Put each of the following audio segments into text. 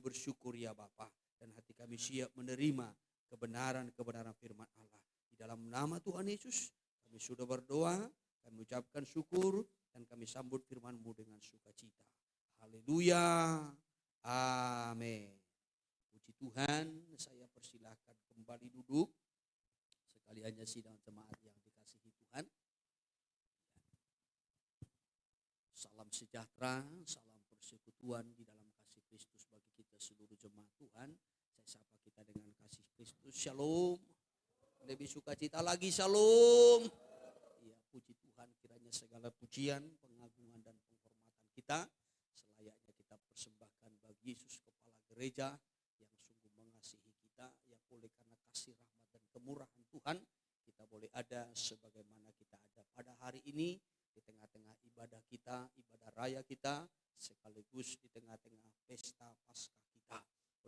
bersyukur ya Bapa, dan hati kami siap menerima kebenaran-kebenaran firman Allah. Di dalam nama Tuhan Yesus kami sudah berdoa, kami ucapkan syukur, dan kami sambut firman-Mu dengan sukacita. Haleluya. Amin. Puji Tuhan, saya persilahkan kembali duduk. Sekaliannya sidang jemaat yang dikasihi Tuhan. Salam sejahtera, salam persekutuan di dalam kasih Kristus bagi kita seluruh jemaat Tuhan. Saya sapa kita dengan kasih Kristus. Shalom. Lebih sukacita lagi, shalom. Ya, puji Tuhan, kiranya segala pujian, pengagungan dan penghormatan kita selayaknya kita persembahkan bagi Yesus kepala gereja yang sungguh mengasihi kita, yang oleh karena kasih rahmat dan kemurahan Tuhan kita boleh ada sebagaimana kita ada pada hari ini, di tengah-tengah ibadah kita, ibadah raya kita, sekaligus di tengah-tengah pesta Paskah kita.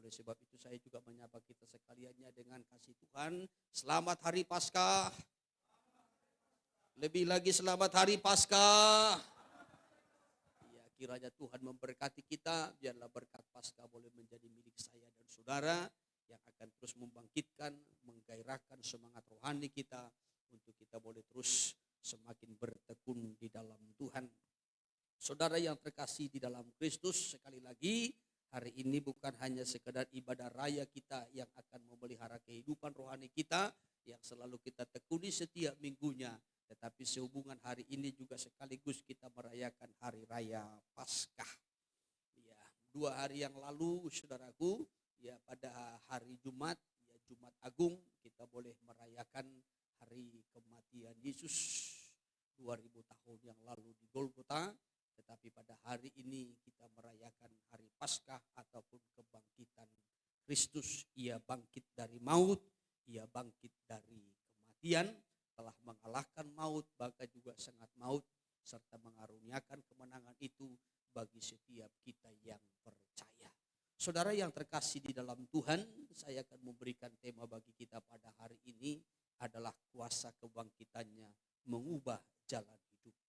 Oleh sebab itu saya juga menyapa kita sekaliannya dengan kasih Tuhan. Selamat Hari Paskah. Lebih lagi selamat Hari Paskah. Ya, kiranya Tuhan memberkati kita, biarlah berkat Paskah boleh menjadi milik saya dan saudara yang akan terus membangkitkan, menggairahkan semangat rohani kita untuk kita boleh terus semakin bertekun di dalam Tuhan. Saudara yang terkasih di dalam Kristus, sekali lagi hari ini bukan hanya sekedar ibadah raya kita yang akan memelihara kehidupan rohani kita yang selalu kita tekuni setiap minggunya, tetapi sehubungan hari ini juga sekaligus kita merayakan hari raya Paskah. Ya, 2 hari yang lalu saudaraku, ya pada hari Jumat, ya Jumat Agung, kita boleh merayakan hari kematian Yesus 2000 tahun yang lalu di Golgota. Tetapi pada hari ini kita merayakan hari Paskah ataupun kebangkitan Kristus. Ia bangkit dari maut, ia bangkit dari kematian, telah mengalahkan maut, bahkan juga sangat maut, serta mengaruniakan kemenangan itu bagi setiap kita yang percaya. Saudara yang terkasih di dalam Tuhan, saya akan memberikan tema bagi kita pada hari ini adalah kuasa kebangkitannya mengubah jalan hidupku.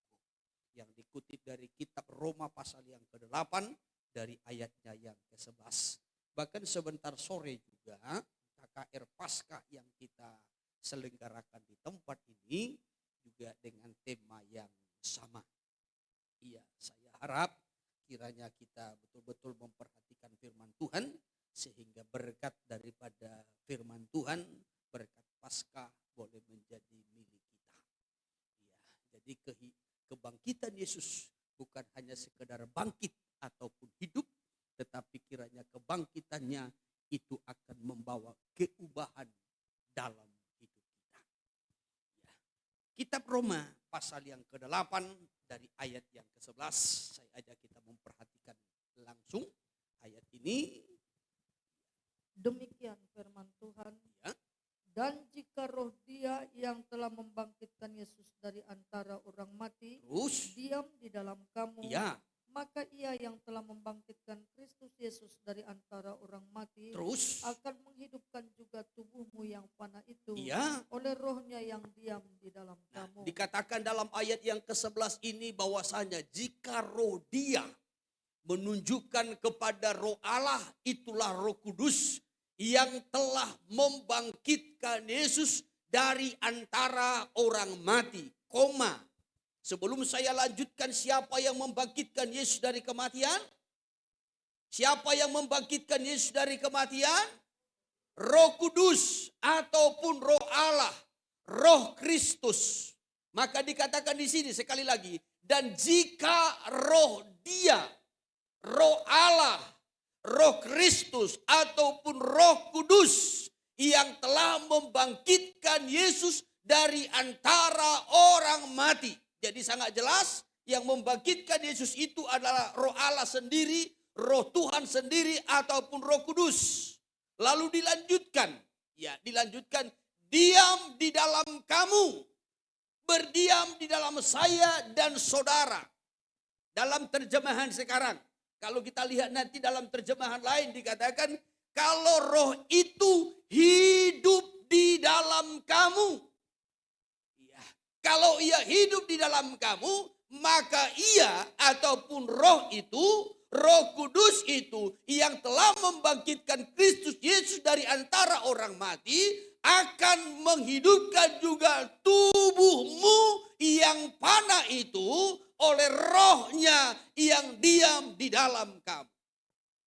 Yang dikutip dari kitab Roma pasal yang ke-8 dari ayatnya yang ke-11. Bahkan sebentar sore juga KKR Paskah yang kita selenggarakan di tempat ini juga dengan tema yang sama. Iya, saya harap kiranya kita betul-betul memperhatikan firman Tuhan sehingga berkat daripada firman Tuhan, berkat Paskah boleh menjadi milik kita. Ya, jadi kebangkitan Yesus bukan hanya sekedar bangkit ataupun hidup, tetapi kiranya kebangkitannya itu akan membawa keubahan dalam hidup kita. Ya. Kitab Roma pasal yang ke-8 dari ayat yang ke-11, saya ajak kita memperhatikan langsung ayat ini. Demikian firman Tuhan. Ya. Dan jika roh Dia yang telah membangkitkan Yesus dari antara orang mati Terus, diam di dalam kamu, ya. maka Ia yang telah membangkitkan Kristus Yesus dari antara orang mati Terus, akan menghidupkan juga tubuhmu yang fana itu ya. oleh rohnya yang diam di dalam Nah, kamu. dikatakan dalam ayat yang ke-11 ini bahwasanya jika roh Dia menunjukkan kepada roh Allah, itulah Roh Kudus yang telah membangkitkan Yesus dari antara orang mati. Sebelum saya lanjutkan, siapa yang membangkitkan Yesus dari kematian? Siapa yang membangkitkan Yesus dari kematian? Roh Kudus ataupun Roh Allah, Roh Kristus. Maka dikatakan di sini sekali lagi, dan jika roh Dia, Roh Allah, Roh Kristus ataupun Roh Kudus yang telah membangkitkan Yesus dari antara orang mati. Jadi sangat jelas yang membangkitkan Yesus itu adalah Roh Allah sendiri, Roh Tuhan sendiri ataupun Roh Kudus. Lalu dilanjutkan, diam di dalam kamu, berdiam di dalam saya dan saudara. Dalam terjemahan sekarang, kalau kita lihat nanti dalam terjemahan lain dikatakan, kalau roh itu hidup di dalam kamu. Ya, kalau ia hidup di dalam kamu, maka ia ataupun roh itu Roh Kudus itu yang telah membangkitkan Kristus Yesus dari antara orang mati akan menghidupkan juga tubuhmu yang panah itu oleh rohnya yang diam di dalam kamu.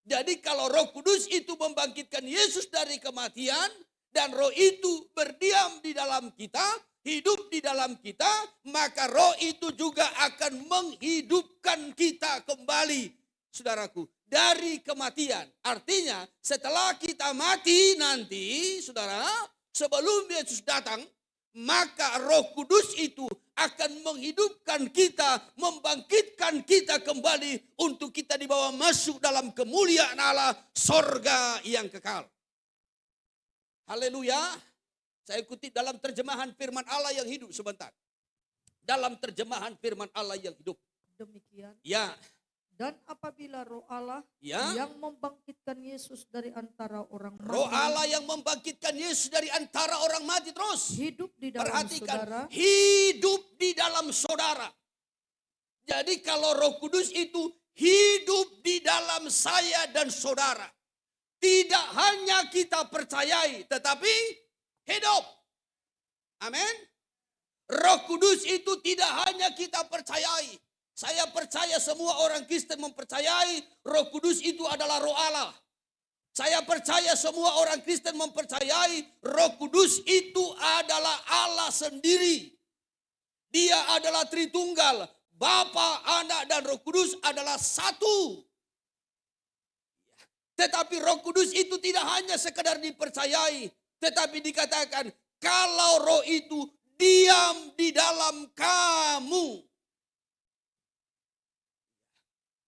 Jadi kalau Roh Kudus itu membangkitkan Yesus dari kematian dan roh itu berdiam di dalam kita, hidup di dalam kita, maka roh itu juga akan menghidupkan kita kembali, saudaraku, dari kematian. Artinya setelah kita mati nanti, saudara, sebelum Yesus datang, maka Roh Kudus itu akan menghidupkan kita, membangkitkan kita kembali untuk kita dibawa masuk dalam kemuliaan Allah, sorga yang kekal. Haleluya. Saya kutip dalam terjemahan firman Allah yang hidup sebentar. Dalam terjemahan firman Allah yang hidup. Demikian. Ya. Dan apabila roh Allah Ya. yang membangkitkan Yesus dari antara orang mati. Roh Allah yang membangkitkan Yesus dari antara orang mati terus. Hidup di dalam Perhatikan, saudara. hidup di dalam saudara. Jadi kalau Roh Kudus itu hidup di dalam saya dan saudara. Tidak hanya kita percayai, tetapi hidup. Amin. Roh Kudus itu tidak hanya kita percayai. Saya percaya semua orang Kristen mempercayai Roh Kudus itu adalah roh Allah. Saya percaya semua orang Kristen mempercayai Roh Kudus itu adalah Allah sendiri. Dia adalah Tritunggal. Bapa, Anak, dan Roh Kudus adalah satu. Tetapi Roh Kudus itu tidak hanya sekedar dipercayai, tetapi dikatakan kalau roh itu diam di dalam kamu.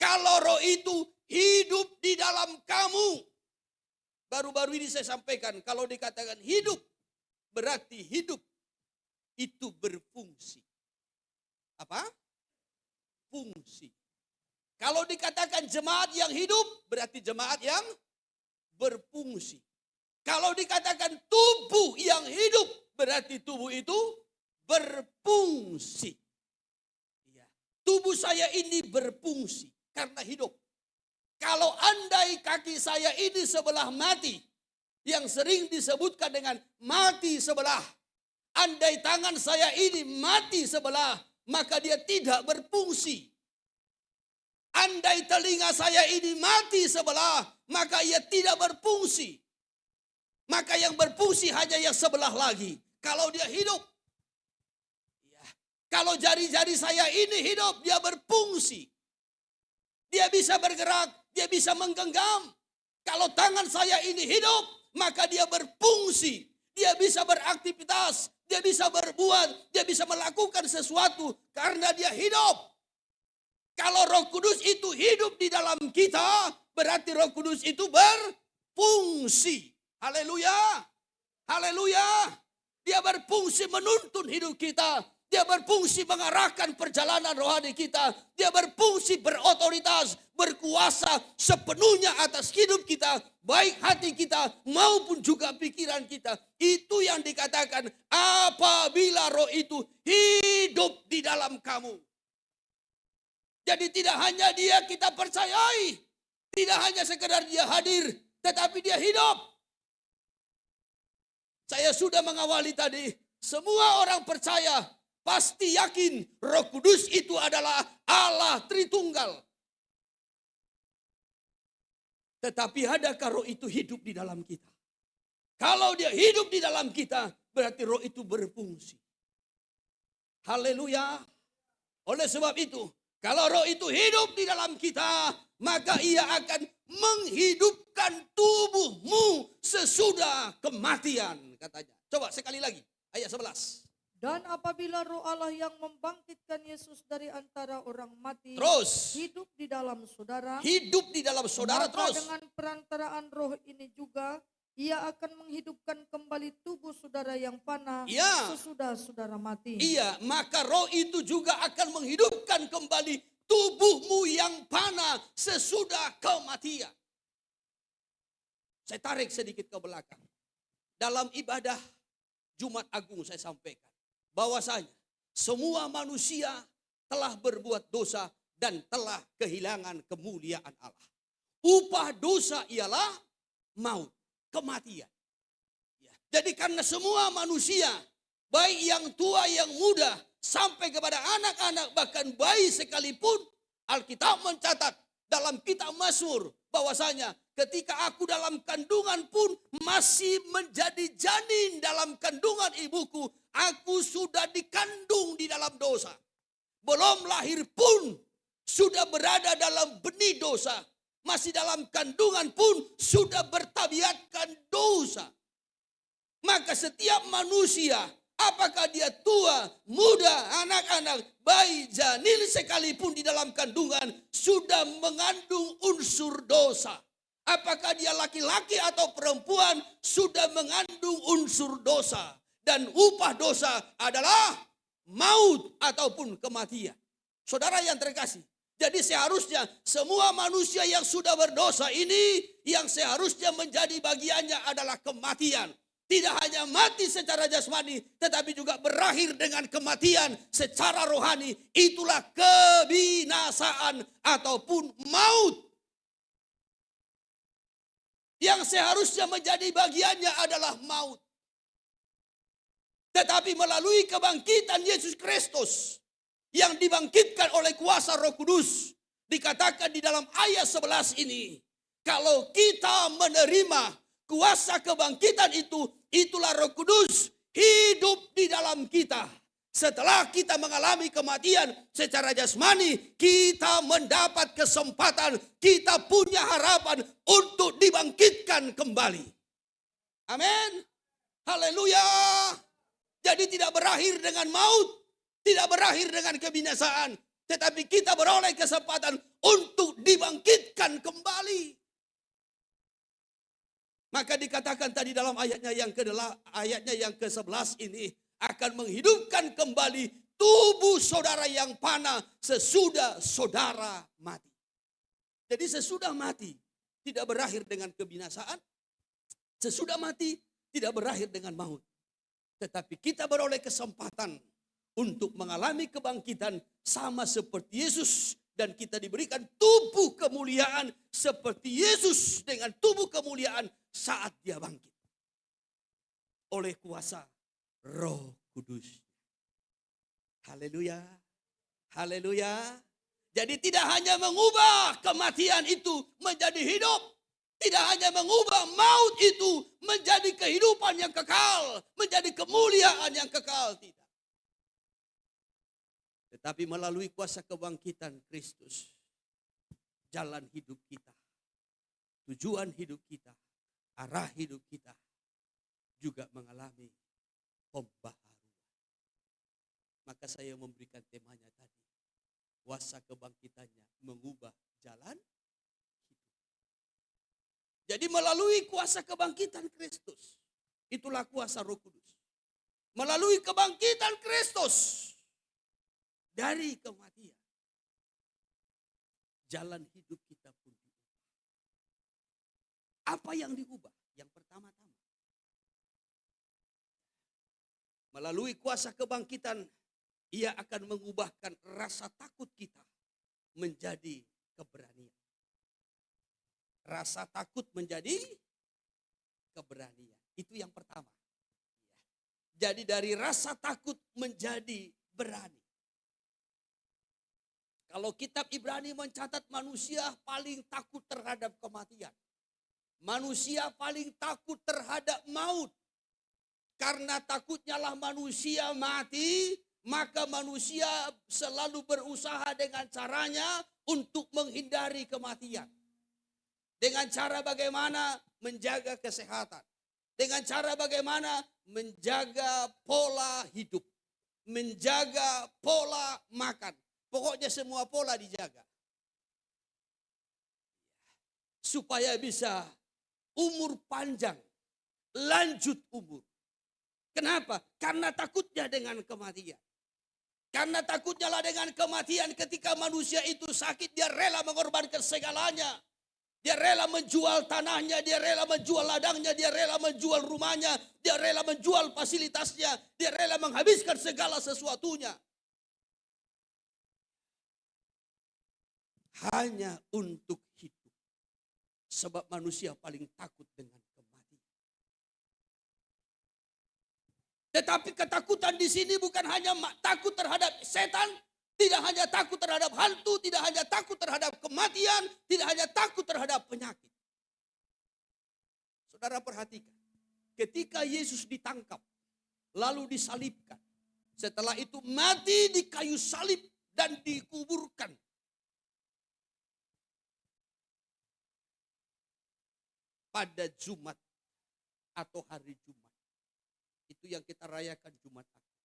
Kalau roh itu hidup di dalam kamu. Baru-baru ini saya sampaikan, kalau dikatakan hidup, berarti hidup itu berfungsi. Apa? Fungsi. Kalau dikatakan jemaat yang hidup, berarti jemaat yang berfungsi. Kalau dikatakan tubuh yang hidup, berarti tubuh itu berfungsi. Ya. Tubuh saya ini berfungsi karena hidup. Kalau andai kaki saya ini sebelah mati, yang sering disebutkan dengan mati sebelah. Andai tangan saya ini mati sebelah, maka dia tidak berfungsi. Andai telinga saya ini mati sebelah, maka ia tidak berfungsi. Maka yang berfungsi hanya yang sebelah lagi. Kalau dia hidup. Ya. Kalau jari-jari saya ini hidup, dia berfungsi. Dia bisa bergerak, dia bisa menggenggam. Kalau tangan saya ini hidup, maka dia berfungsi. Dia bisa beraktivitas, dia bisa berbuat, dia bisa melakukan sesuatu karena dia hidup. Kalau Roh Kudus itu hidup di dalam kita, berarti Roh Kudus itu berfungsi. Haleluya. Haleluya. Dia berfungsi menuntun hidup kita. Dia berfungsi mengarahkan perjalanan rohani kita. Dia berfungsi berotoritas, berkuasa sepenuhnya atas hidup kita. Baik hati kita maupun juga pikiran kita. Itu yang dikatakan apabila roh itu hidup di dalam kamu. Jadi tidak hanya dia kita percayai. Tidak hanya sekedar dia hadir. Tetapi dia hidup. Saya sudah mengawali tadi. Semua orang percaya. Pasti yakin Roh Kudus itu adalah Allah Tritunggal. Tetapi adakah roh itu hidup di dalam kita? Kalau dia hidup di dalam kita, berarti roh itu berfungsi. Haleluya. Oleh sebab itu, kalau roh itu hidup di dalam kita, maka ia akan menghidupkan tubuhmu sesudah kematian, katanya. Coba sekali lagi, ayat 11. Dan apabila roh Allah yang membangkitkan Yesus dari antara orang mati Terus. hidup di dalam saudara, Hidup di dalam saudara maka terus. dengan perantaraan roh ini juga ia akan menghidupkan kembali tubuh saudara yang panah Ya. sesudah saudara mati. Iya, maka roh itu juga akan menghidupkan kembali tubuhmu yang panah sesudah kematian. Saya tarik sedikit ke belakang. Dalam ibadah Jumat Agung saya sampaikan bahwasanya semua manusia telah berbuat dosa dan telah kehilangan kemuliaan Allah. Upah dosa ialah maut, kematian. Jadi karena semua manusia, baik yang tua, yang muda, sampai kepada anak-anak, bahkan bayi sekalipun, Alkitab mencatat dalam kitab Mazmur bahwasanya ketika aku dalam kandungan pun masih menjadi janin dalam kandungan ibuku, aku sudah dikandung di dalam dosa. Belum lahir pun sudah berada dalam benih dosa. Masih dalam kandungan pun sudah bertabiatkan dosa. Maka setiap manusia, apakah dia tua, muda, anak-anak, bayi, janin sekalipun di dalam kandungan sudah mengandung unsur dosa. Apakah dia laki-laki atau perempuan sudah mengandung unsur dosa. Dan upah dosa adalah maut ataupun kematian. Saudara yang terkasih, jadi seharusnya semua manusia yang sudah berdosa ini yang seharusnya menjadi bagiannya adalah kematian. Tidak hanya mati secara jasmani, tetapi juga berakhir dengan kematian secara rohani. Itulah kebinasaan ataupun maut. Yang seharusnya menjadi bagiannya adalah maut. Tetapi melalui kebangkitan Yesus Kristus yang dibangkitkan oleh kuasa Roh Kudus, dikatakan di dalam ayat 11 ini, kalau kita menerima kuasa kebangkitan itu, itulah Roh Kudus hidup di dalam kita. Setelah kita mengalami kematian secara jasmani, kita mendapat kesempatan, kita punya harapan untuk dibangkitkan kembali. Amin. Haleluya. Jadi tidak berakhir dengan maut, tidak berakhir dengan kebinasaan, tetapi kita beroleh kesempatan untuk dibangkitkan kembali. Maka dikatakan tadi dalam ayatnya yang ke-11 ini akan menghidupkan kembali tubuh saudara yang panah sesudah saudara mati. Jadi sesudah mati tidak berakhir dengan kebinasaan, sesudah mati tidak berakhir dengan maut. Tetapi kita beroleh kesempatan untuk mengalami kebangkitan sama seperti Yesus. Dan kita diberikan tubuh kemuliaan seperti Yesus dengan tubuh kemuliaan saat dia bangkit. Oleh kuasa Roh Kudus. Haleluya. Haleluya. Jadi tidak hanya mengubah kematian itu menjadi hidup. Tidak hanya mengubah maut itu menjadi kehidupan yang kekal. Menjadi kemuliaan yang kekal. Tidak. Tetapi melalui kuasa kebangkitan Kristus, jalan hidup kita, tujuan hidup kita, arah hidup kita juga mengalami pembaharuan. Maka saya memberikan temanya tadi, kuasa kebangkitannya mengubah jalan hidup. Jadi melalui kuasa kebangkitan Kristus, itulah kuasa Roh Kudus. Melalui kebangkitan Kristus, dari kematian, jalan hidup kita pun diubah. Apa yang diubah? Yang pertama-tama, melalui kuasa kebangkitan, ia akan mengubahkan rasa takut kita menjadi keberanian. Rasa takut menjadi keberanian. Itu yang pertama. Jadi dari rasa takut menjadi berani. Kalau kitab Ibrani mencatat manusia paling takut terhadap kematian. Manusia paling takut terhadap maut. Karena takutnya lah manusia mati, maka manusia selalu berusaha dengan caranya untuk menghindari kematian. Dengan cara bagaimana menjaga kesehatan. Dengan cara bagaimana menjaga pola hidup. Menjaga pola makan. Pokoknya semua pola dijaga. Supaya bisa umur panjang. Lanjut umur. Kenapa? Karena takutnya dengan kematian. Karena takutnya lah dengan kematian ketika manusia itu sakit. Dia rela mengorbankan segalanya. Dia rela menjual tanahnya. Dia rela menjual ladangnya. Dia rela menjual rumahnya. Dia rela menjual fasilitasnya. Dia rela menghabiskan segala sesuatunya. hanya untuk hidup. Sebab manusia paling takut dengan kematian. Tetapi ketakutan di sini bukan hanya takut terhadap setan, tidak hanya takut terhadap hantu, tidak hanya takut terhadap kematian, tidak hanya takut terhadap penyakit. Saudara perhatikan, ketika Yesus ditangkap, lalu disalibkan. Setelah itu mati di kayu salib dan dikuburkan. Pada Jumat atau hari Jumat. Itu yang kita rayakan Jumat Agung.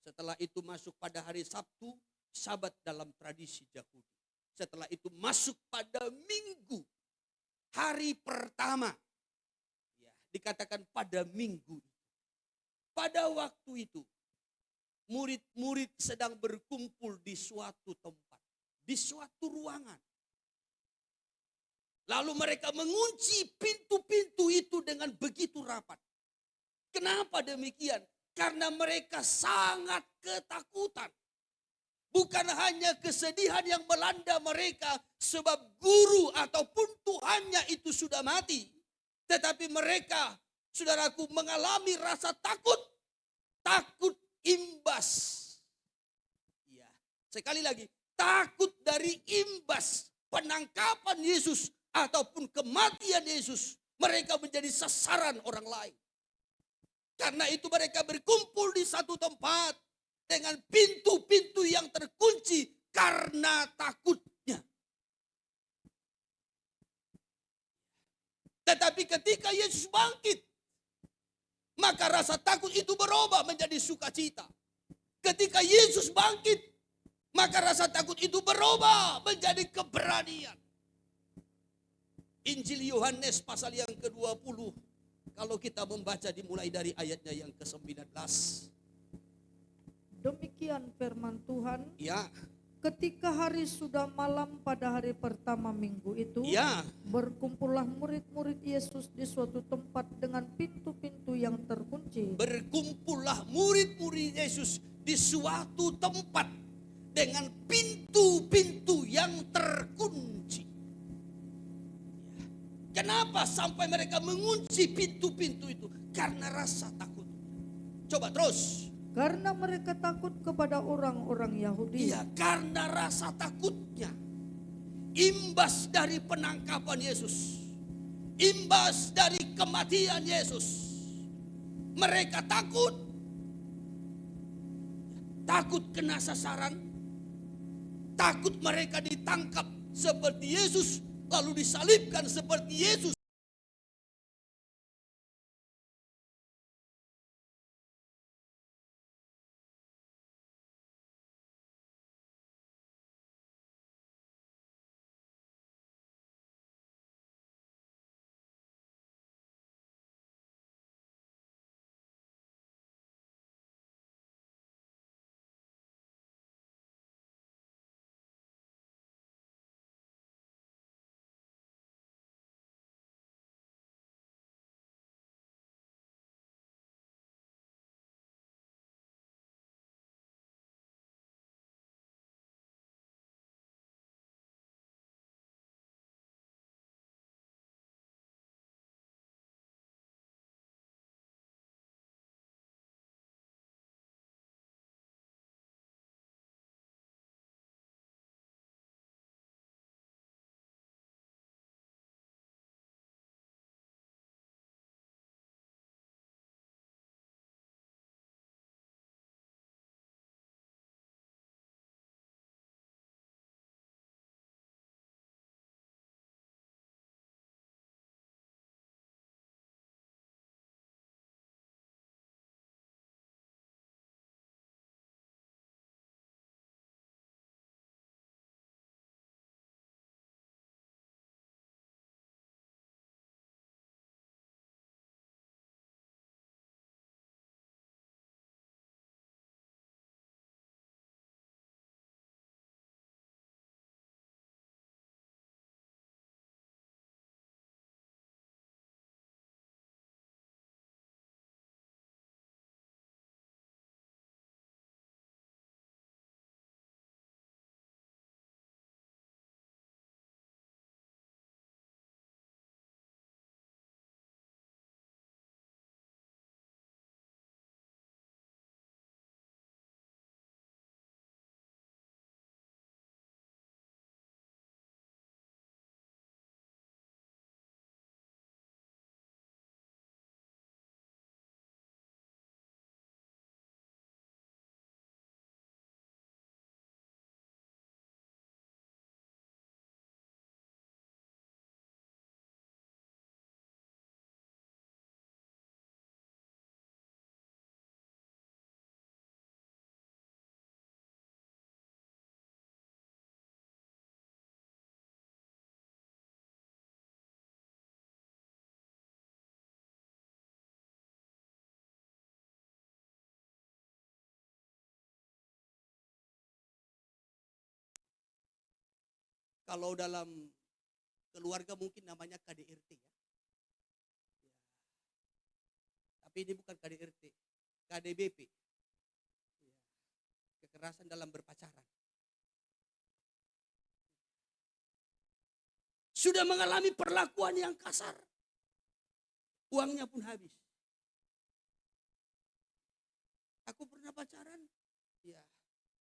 Setelah itu masuk pada hari Sabtu, Sabat dalam tradisi Yahudi. Setelah itu masuk pada Minggu, hari pertama. Ya, dikatakan pada Minggu. Pada waktu itu, murid-murid sedang berkumpul di suatu tempat, di suatu ruangan. Lalu mereka mengunci pintu-pintu itu dengan begitu rapat. Kenapa demikian? Karena mereka sangat ketakutan. Bukan hanya kesedihan yang melanda mereka sebab guru ataupun Tuhannya itu sudah mati. Tetapi mereka, saudaraku, mengalami rasa takut. Takut imbas. Ya, sekali lagi, takut dari imbas penangkapan Yesus ataupun kematian Yesus. Mereka menjadi sasaran orang lain. Karena itu mereka berkumpul di satu tempat dengan pintu-pintu yang terkunci karena takutnya. Tetapi ketika Yesus bangkit, maka rasa takut itu berubah menjadi sukacita. Ketika Yesus bangkit, maka rasa takut itu berubah menjadi keberanian. Injil Yohanes pasal yang ke-20. Kalau kita membaca dimulai dari ayatnya yang ke-19. Demikian firman Tuhan. Ya. Ketika hari sudah malam pada hari pertama minggu itu, Ya. berkumpullah murid-murid Yesus di suatu tempat dengan pintu-pintu yang terkunci. Berkumpullah murid-murid Yesus di suatu tempat dengan pintu-pintu yang terkunci. Kenapa sampai mereka mengunci pintu-pintu itu? Karena rasa takut. Coba terus. Karena mereka takut kepada orang-orang Yahudi. Iya, karena rasa takutnya. Imbas dari penangkapan Yesus. Imbas dari kematian Yesus. Mereka takut. Takut kena sasaran. Takut mereka ditangkap seperti Yesus. Lalu disalibkan seperti Yesus. Kalau dalam keluarga mungkin namanya KDRT ya. Tapi ini bukan KDRT, KDBP. Ya. Kekerasan dalam berpacaran. Sudah mengalami perlakuan yang kasar. Uangnya pun habis. Aku pernah pacaran, ya,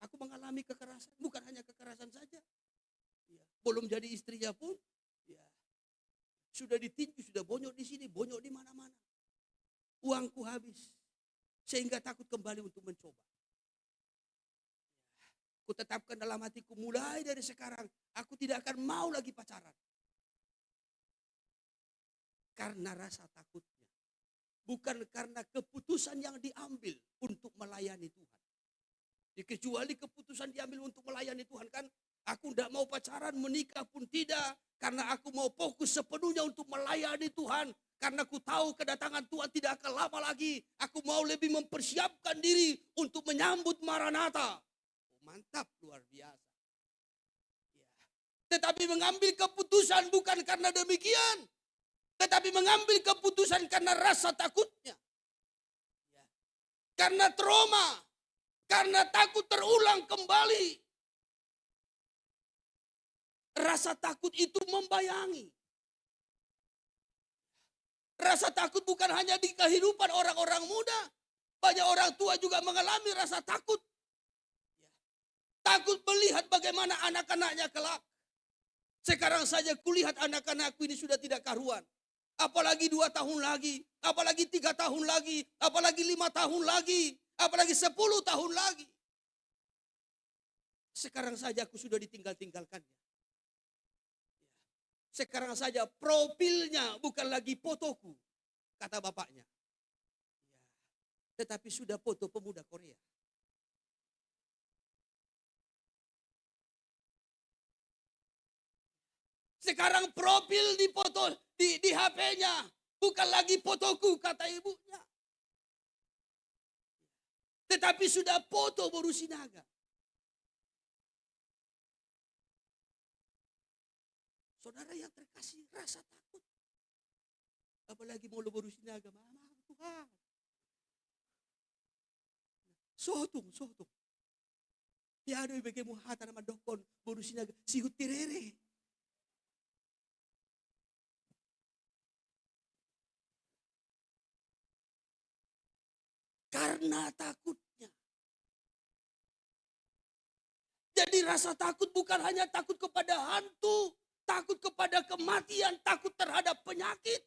aku mengalami kekerasan. Bukan hanya kekerasan saja, ya, belum jadi istrinya pun, ya, sudah ditinju, sudah bonyok di sini, bonyok di mana-mana. Uangku habis, sehingga takut kembali untuk mencoba. Ya, ku tetapkan dalam hatiku, mulai dari sekarang, aku tidak akan mau lagi pacaran. Karena rasa takutnya. Bukan karena keputusan yang diambil untuk melayani Tuhan. Kecuali keputusan diambil untuk melayani Tuhan kan. Aku tidak mau pacaran, menikah pun tidak. Karena aku mau fokus sepenuhnya untuk melayani Tuhan. Karena aku tahu kedatangan Tuhan tidak akan lama lagi. Aku mau lebih mempersiapkan diri untuk menyambut Maranatha. Oh, mantap, luar biasa. Ya. Tetapi mengambil keputusan bukan karena demikian. Tetapi mengambil keputusan karena rasa takutnya. Ya. Karena trauma. Karena takut terulang kembali. Rasa takut itu membayangi. Rasa takut bukan hanya di kehidupan orang-orang muda. Banyak orang tua juga mengalami rasa takut. Ya. Takut melihat bagaimana anak-anaknya kelak. Sekarang saja kulihat anak-anakku ini sudah tidak karuan. Apalagi 2 tahun lagi, apalagi 3 tahun lagi, apalagi 5 tahun lagi, apalagi 10 tahun lagi. Sekarang saja aku sudah ditinggal-tinggalkannya. Sekarang saja profilnya bukan lagi fotoku, kata bapaknya. Tetapi sudah foto pemuda Korea. Sekarang profil di foto di HP-nya bukan lagi fotoku, kata ibunya. Tetapi sudah foto Boru Sinaga. Saudara yang terkasih, rasa takut. Apalagi mau Boru Sinaga, mama Tuhan. Sotung. Ya ada bagaimana hata nama dokon Boru Sinaga, sihut tirere. Karena takutnya. Jadi rasa takut bukan hanya takut kepada hantu, takut kepada kematian, takut terhadap penyakit.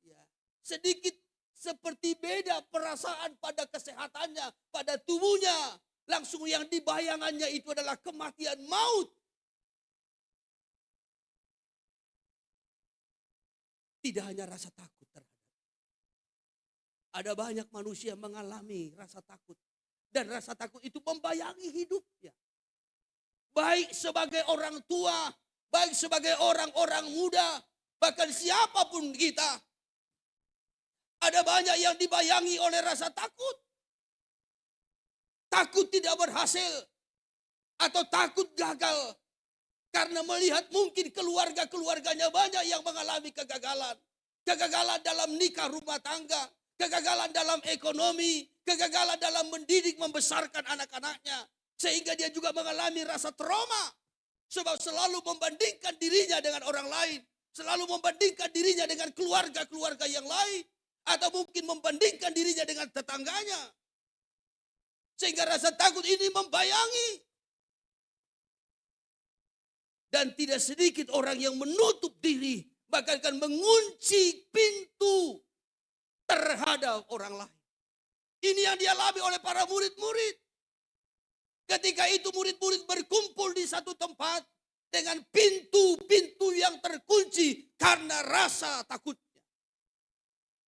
Ya, sedikit seperti beda perasaan pada kesehatannya, pada tubuhnya. Langsung yang dibayangannya itu adalah kematian, maut. Tidak hanya rasa takut terhadap. Ada banyak manusia mengalami rasa takut. Dan rasa takut itu membayangi hidupnya. Baik sebagai orang tua, baik sebagai orang-orang muda, bahkan siapapun kita. Ada banyak yang dibayangi oleh rasa takut. Takut tidak berhasil. Atau takut gagal. Karena melihat mungkin keluarga-keluarganya banyak yang mengalami kegagalan. Kegagalan dalam nikah rumah tangga. Kegagalan dalam ekonomi, kegagalan dalam mendidik, membesarkan anak-anaknya. Sehingga dia juga mengalami rasa trauma. Sebab selalu membandingkan dirinya dengan orang lain. Selalu membandingkan dirinya dengan keluarga-keluarga yang lain. Atau mungkin membandingkan dirinya dengan tetangganya. Sehingga rasa takut ini membayangi. Dan tidak sedikit orang yang menutup diri. Bahkan akan mengunci pintu terhadap orang lain. Ini yang dialami oleh para murid-murid. Ketika itu murid-murid berkumpul di satu tempat dengan pintu-pintu yang terkunci karena rasa takutnya.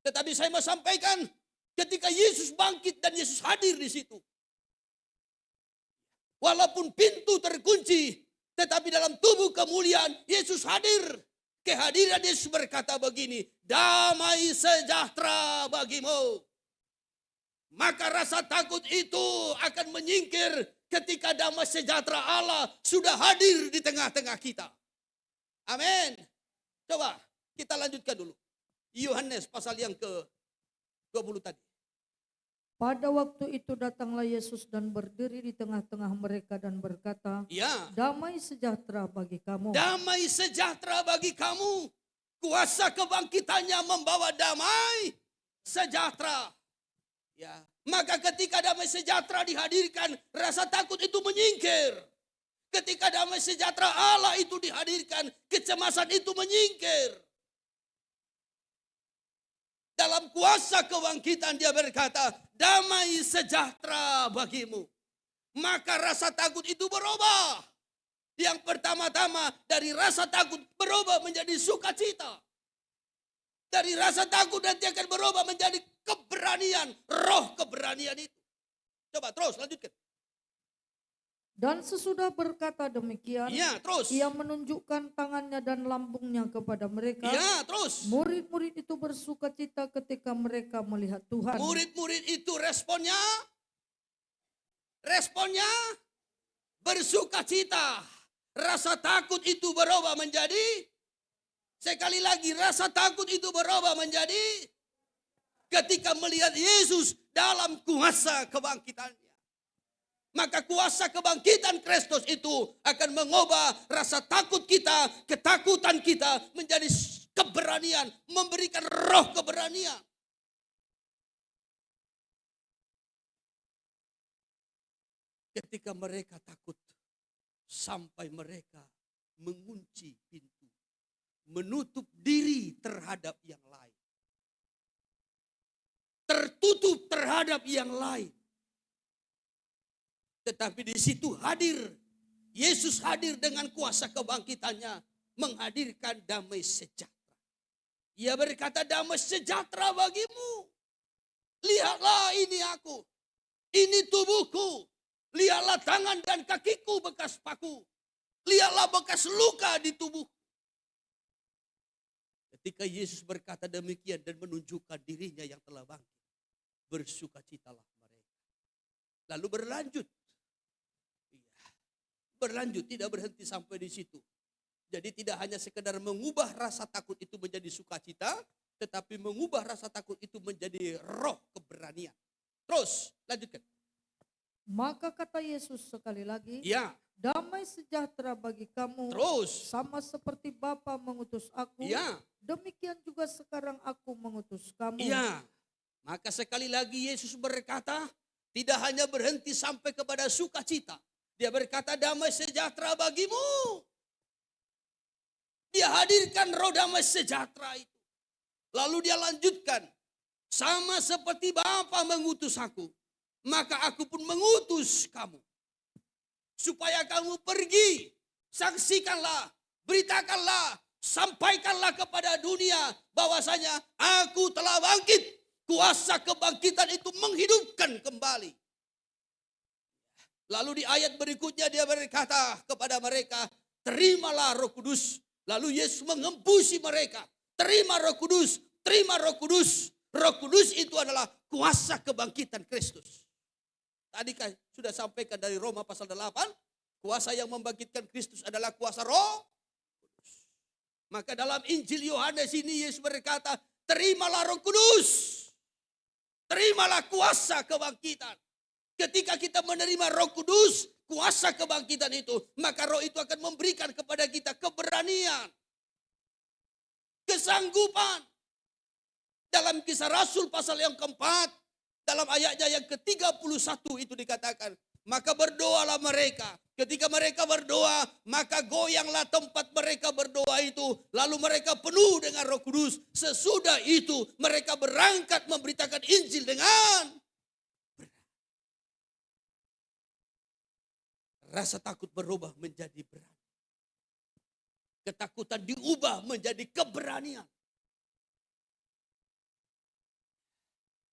Tetapi saya mau sampaikan ketika Yesus bangkit dan Yesus hadir di situ. Walaupun pintu terkunci, tetapi dalam tubuh kemuliaan Yesus hadir. Kehadiran Yesus berkata begini, damai sejahtera bagimu. Maka rasa takut itu akan menyingkir ketika damai sejahtera Allah sudah hadir di tengah-tengah kita. Amin. Coba kita lanjutkan dulu. Yohanes pasal yang ke-20 tadi. Pada waktu itu datanglah Yesus dan berdiri di tengah-tengah mereka dan berkata, Ya, damai sejahtera bagi kamu. damai sejahtera bagi kamu. Kuasa kebangkitannya membawa damai sejahtera. Ya, maka ketika damai sejahtera dihadirkan, rasa takut itu menyingkir. Ketika damai sejahtera Allah itu dihadirkan, kecemasan itu menyingkir. Dalam kuasa kebangkitan dia berkata, damai sejahtera bagimu. Maka rasa takut itu berubah. Yang pertama-tama dari rasa takut berubah menjadi sukacita. Dari rasa takut nanti akan berubah menjadi keberanian. Roh keberanian itu. Coba terus lanjutkan. Dan sesudah berkata demikian, Ya, terus. ia menunjukkan tangannya dan lambungnya kepada mereka. Ya, terus. Murid-murid itu bersukacita ketika mereka melihat Tuhan. Murid-murid itu responnya bersukacita. Rasa takut itu berubah menjadi, sekali lagi rasa takut itu berubah menjadi ketika melihat Yesus dalam kuasa kebangkitannya. Maka kuasa kebangkitan Kristus itu akan mengubah rasa takut kita, ketakutan kita menjadi keberanian, memberikan roh keberanian. Ketika mereka takut, sampai mereka mengunci pintu, menutup diri terhadap yang lain, tertutup terhadap yang lain. Tetapi di situ Yesus hadir dengan kuasa kebangkitannya, menghadirkan damai sejahtera. Ia berkata, damai sejahtera bagimu. Lihatlah ini aku, ini tubuhku. Lihatlah tangan dan kakiku bekas paku. Lihatlah bekas luka di tubuh. Ketika Yesus berkata demikian dan menunjukkan dirinya yang telah bangkit, bersukacitalah mereka. Lalu berlanjut, tidak berhenti sampai di situ. Jadi tidak hanya sekedar mengubah rasa takut itu menjadi sukacita, tetapi mengubah rasa takut itu menjadi roh keberanian. Terus, lanjutkan. Maka kata Yesus sekali lagi, Ya, damai sejahtera bagi kamu. terus. Sama seperti Bapa mengutus aku, Ya, demikian juga sekarang aku mengutus kamu. ya. Maka sekali lagi Yesus berkata, tidak hanya berhenti sampai kepada sukacita. Dia berkata, damai sejahtera bagimu. Dia hadirkan roh damai sejahtera itu. Lalu dia lanjutkan, sama seperti Bapa mengutus aku, maka aku pun mengutus kamu. Supaya kamu pergi, saksikanlah, beritakanlah, sampaikanlah kepada dunia bahwasanya aku telah bangkit. Kuasa kebangkitan itu menghidupkan kembali. Lalu di ayat berikutnya dia berkata kepada mereka, terimalah Roh Kudus. Lalu Yesus mengembusi mereka, terima Roh Kudus, terima Roh Kudus. Roh Kudus itu adalah kuasa kebangkitan Kristus. Tadi sudah sampaikan dari Roma pasal 8, kuasa yang membangkitkan Kristus adalah kuasa Roh Kudus. Maka dalam Injil Yohanes ini Yesus berkata, terimalah Roh Kudus. Terimalah kuasa kebangkitan. Ketika kita menerima Roh Kudus, kuasa kebangkitan itu, maka Roh itu akan memberikan kepada kita keberanian, kesanggupan. Dalam Kisah Rasul pasal yang keempat, dalam ayatnya yang ke-31 itu dikatakan, maka berdoalah mereka. Ketika mereka berdoa, maka goyanglah tempat mereka berdoa itu. Lalu mereka penuh dengan Roh Kudus. Sesudah itu mereka berangkat memberitakan Injil dengan rasa takut berubah menjadi berani. Ketakutan diubah menjadi keberanian.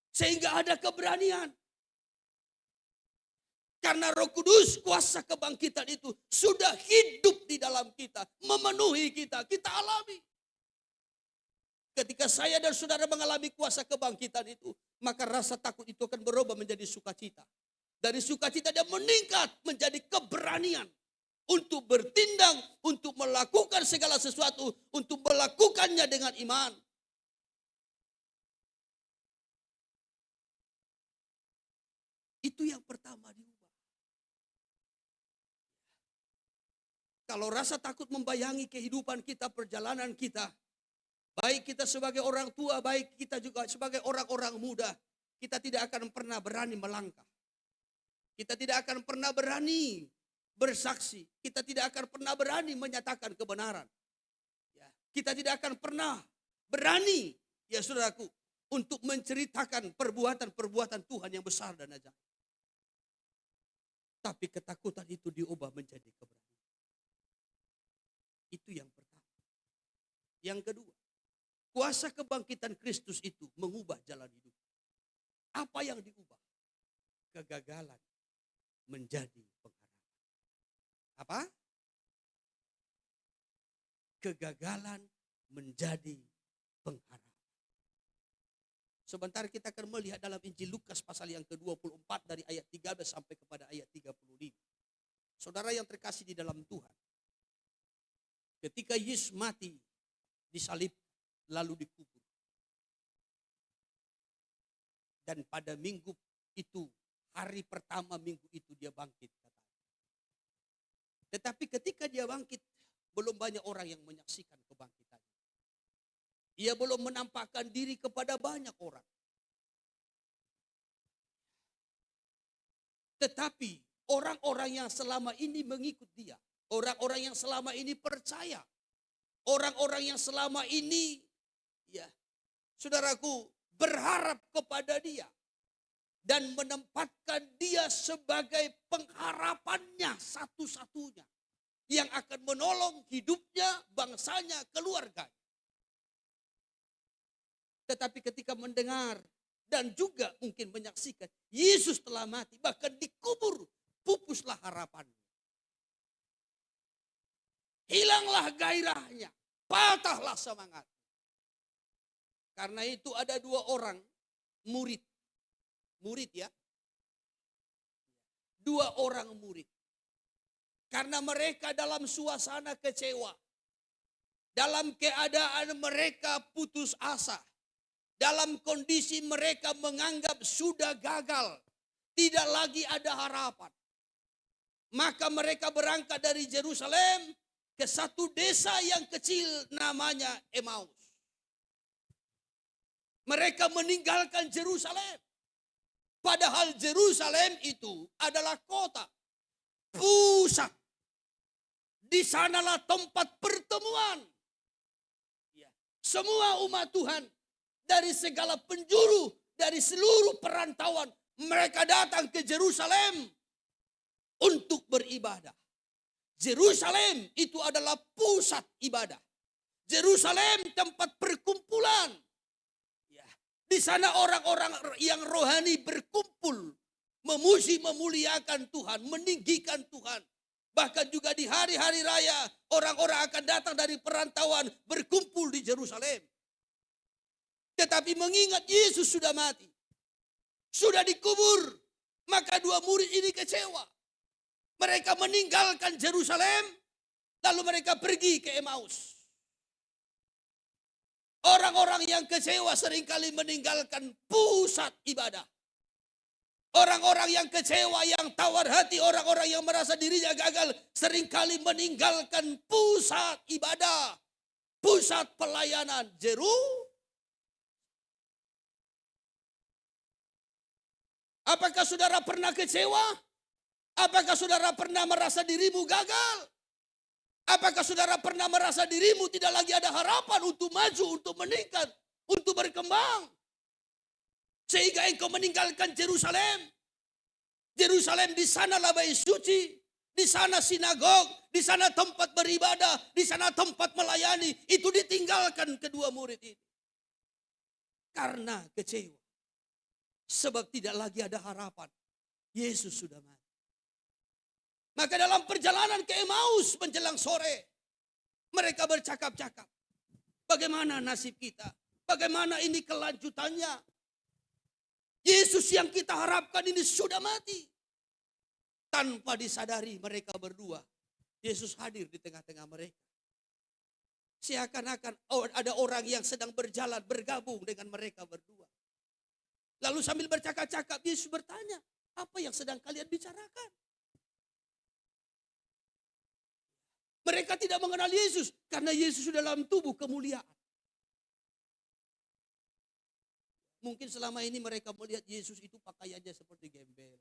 Sehingga ada keberanian. Karena Roh Kudus, kuasa kebangkitan itu sudah hidup di dalam kita, memenuhi kita, kita alami. Ketika saya dan saudara mengalami kuasa kebangkitan itu, maka rasa takut itu akan berubah menjadi sukacita. Dari sukacita dia meningkat menjadi keberanian untuk bertindak, untuk melakukan segala sesuatu, untuk melakukannya dengan iman. Itu yang pertama diubah. Kalau rasa takut membayangi kehidupan kita, perjalanan kita, baik kita sebagai orang tua, baik kita juga sebagai orang-orang muda, kita tidak akan pernah berani melangkah. Kita tidak akan pernah berani bersaksi. Kita tidak akan pernah berani menyatakan kebenaran. Ya, kita tidak akan pernah berani, ya saudaraku, untuk menceritakan perbuatan-perbuatan Tuhan yang besar dan ajaib. Tapi ketakutan itu diubah menjadi keberanian. Itu yang pertama. Yang kedua, kuasa kebangkitan Kristus itu mengubah jalan hidup. Apa yang diubah? Kegagalan menjadi pengharapan. Apa? Kegagalan menjadi pengharapan. Sebentar kita akan melihat dalam Injil Lukas pasal yang ke-24 dari ayat 13 sampai kepada ayat 35. Saudara yang terkasih di dalam Tuhan. Ketika Yesus mati, disalib, lalu dikubur. Dan pada minggu itu, hari pertama minggu itu dia bangkit. Tetapi ketika dia bangkit, belum banyak orang yang menyaksikan kebangkitannya. Ia belum menampakkan diri kepada banyak orang. Tetapi orang-orang yang selama ini mengikut dia, orang-orang yang selama ini percaya, orang-orang yang selama ini, ya, saudaraku, berharap kepada dia dan menempatkan dia sebagai pengharapannya satu-satunya yang akan menolong hidupnya, bangsanya, keluarganya. Tetapi ketika mendengar dan juga mungkin menyaksikan Yesus telah mati, bahkan dikubur, pupuslah harapannya. Hilanglah gairahnya, patahlah semangat. Karena itu ada dua orang murid ya. Dua orang murid. Karena mereka dalam suasana kecewa. Dalam keadaan mereka putus asa. Dalam kondisi mereka menganggap sudah gagal. Tidak lagi ada harapan. Maka mereka berangkat dari Yerusalem ke satu desa yang kecil namanya Emmaus. Mereka meninggalkan Yerusalem. Padahal Yerusalem itu adalah kota, pusat. Di sanalah tempat pertemuan. Ya. Semua umat Tuhan dari segala penjuru, dari seluruh perantauan, mereka datang ke Yerusalem untuk beribadah. Yerusalem itu adalah pusat ibadah. Yerusalem tempat perkumpulan. Di sana orang-orang yang rohani berkumpul, memuji, memuliakan Tuhan, meninggikan Tuhan. Bahkan juga di hari-hari raya, orang-orang akan datang dari perantauan berkumpul di Yerusalem. Tetapi mengingat Yesus sudah mati, sudah dikubur, maka dua murid ini kecewa. Mereka meninggalkan Yerusalem, lalu mereka pergi ke Emmaus. Orang-orang yang kecewa seringkali meninggalkan pusat ibadah. Orang-orang yang kecewa, yang tawar hati, orang-orang yang merasa dirinya gagal, seringkali meninggalkan pusat ibadah, pusat pelayanan. Apakah saudara pernah kecewa? Apakah saudara pernah merasa dirimu gagal? Apakah saudara pernah merasa dirimu tidak lagi ada harapan untuk maju, untuk meningkat, untuk berkembang? Sehingga engkau meninggalkan Yerusalem. Yerusalem di sanalah bait suci, di sana sinagog, di sana tempat beribadah, di sana tempat melayani. Itu ditinggalkan kedua murid ini. Karena kecewa. Sebab tidak lagi ada harapan. Yesus sudah mati. Maka dalam perjalanan ke Emmaus menjelang sore, mereka bercakap-cakap. Bagaimana nasib kita? Bagaimana ini kelanjutannya? Yesus yang kita harapkan ini sudah mati. Tanpa disadari mereka berdua, Yesus hadir di tengah-tengah mereka. Seakan-akan ada orang yang sedang berjalan, bergabung dengan mereka berdua. Lalu sambil bercakap-cakap, Yesus bertanya, apa yang sedang kalian bicarakan? Mereka tidak mengenal Yesus karena Yesus sudah dalam tubuh kemuliaan. Mungkin selama ini mereka melihat Yesus itu pakaiannya seperti gembel.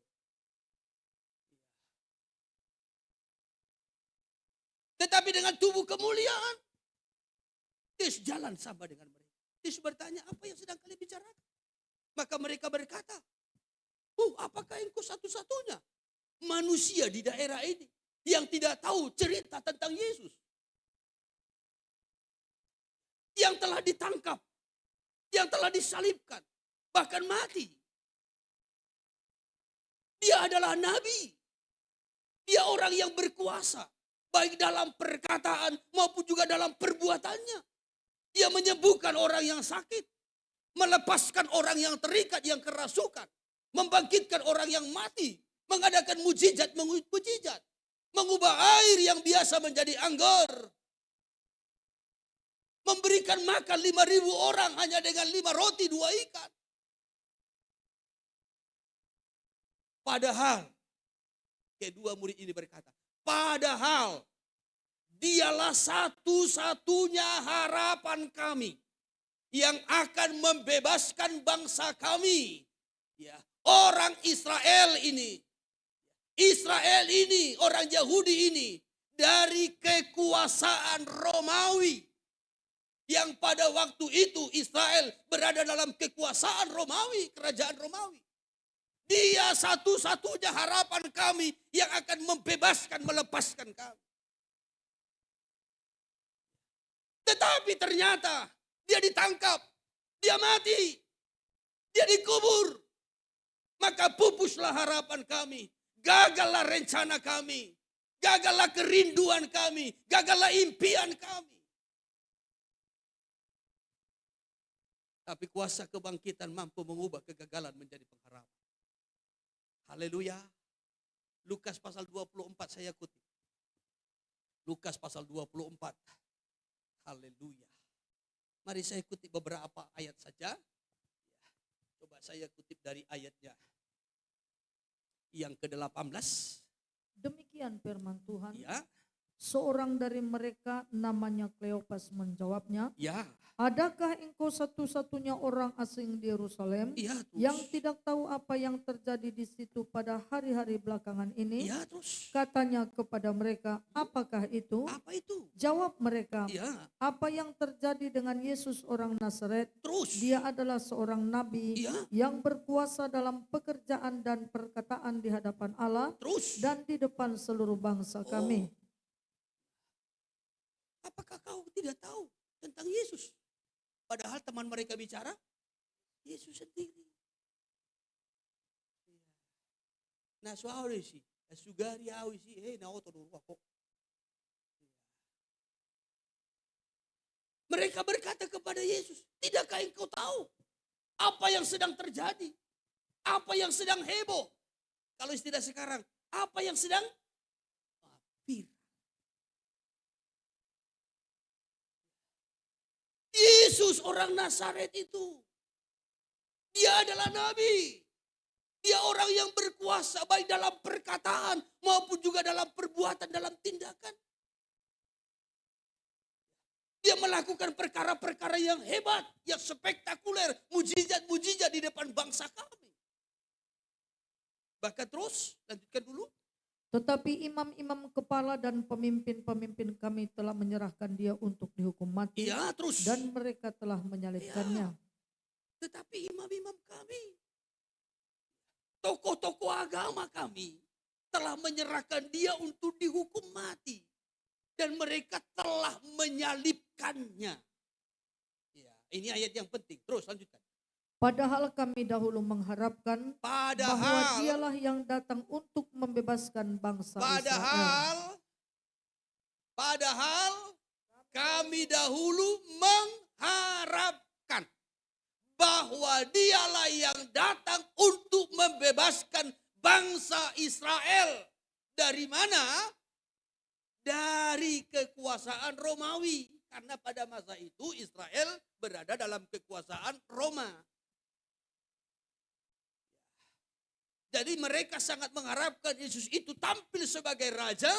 Tetapi dengan tubuh kemuliaan, Yesus jalan sama dengan mereka. Yesus bertanya, apa yang sedang kalian bicarakan? Maka mereka berkata, apakah engkau satu-satunya manusia di daerah ini yang tidak tahu cerita tentang Yesus? Yang telah ditangkap, yang telah disalibkan, bahkan mati. Dia adalah nabi. Dia orang yang berkuasa, baik dalam perkataan maupun juga dalam perbuatannya. Dia menyembuhkan orang yang sakit, melepaskan orang yang terikat, yang kerasukan, membangkitkan orang yang mati, mengadakan mujizat, mengubah air yang biasa menjadi anggur, memberikan makan 5.000 orang hanya dengan 5 roti 2 ikan. Padahal, kedua murid ini berkata, padahal dialah satu-satunya harapan kami yang akan membebaskan bangsa kami. Ya, orang Israel ini, orang Yahudi ini dari kekuasaan Romawi. Yang pada waktu itu Israel berada dalam kekuasaan Romawi, kerajaan Romawi. Dia satu-satunya harapan kami yang akan membebaskan, melepaskan kami. Tetapi ternyata dia ditangkap, dia mati, dia dikubur. Maka pupuslah harapan kami, gagallah rencana kami, gagallah kerinduan kami, gagallah impian kami. Tapi kuasa kebangkitan mampu mengubah kegagalan menjadi pengharapan. Haleluya. Lukas pasal 24 saya kutip. Lukas pasal 24. Haleluya. Mari saya kutip beberapa ayat saja. Coba saya kutip dari ayatnya yang ke-18. Demikian firman Tuhan. Ya. Seorang dari mereka namanya Kleopas menjawabnya, Ya. adakah engkau satu-satunya orang asing di Yerusalem Ya, terus. yang tidak tahu apa yang terjadi di situ pada hari-hari belakangan ini? Ya, terus. Katanya kepada mereka, apakah itu? Apa itu? Jawab mereka, Ya. apa yang terjadi dengan Yesus orang Nazaret? Terus. Dia adalah seorang nabi Ya. yang berkuasa dalam pekerjaan dan perkataan di hadapan Allah Terus. dan di depan seluruh bangsa kami. Apakah kau tidak tahu tentang Yesus? Padahal teman mereka bicara, Yesus sendiri. Nah, suara sih, sugari awi sih, na oto dulu kok. Mereka berkata kepada Yesus, tidakkah engkau tahu apa yang sedang terjadi? Apa yang sedang heboh? Kalau istilah sekarang, apa yang sedang viral? Yesus orang Nazaret itu, dia adalah nabi. Dia orang yang berkuasa baik dalam perkataan maupun juga dalam perbuatan, dalam tindakan. Dia melakukan perkara-perkara yang hebat, yang spektakuler, mujizat-mujizat di depan bangsa kami. Bahkan terus, lanjutkan dulu. Tetapi imam-imam kepala dan pemimpin-pemimpin kami telah menyerahkan dia untuk dihukum mati. Ya, terus. Dan mereka telah menyalibkannya. Tetapi imam-imam kami, tokoh-tokoh agama kami telah menyerahkan dia untuk dihukum mati. Dan mereka telah menyalibkannya. Ya, ini ayat yang penting. Terus lanjutkan. Padahal kami dahulu mengharapkan bahwa dialah yang datang untuk membebaskan bangsa Israel. Padahal kami dahulu mengharapkan bahwa dialah yang datang untuk membebaskan bangsa Israel. Dari mana? Dari kekuasaan Romawi. Karena pada masa itu Israel berada dalam kekuasaan Roma. Jadi mereka sangat mengharapkan Yesus itu tampil sebagai raja.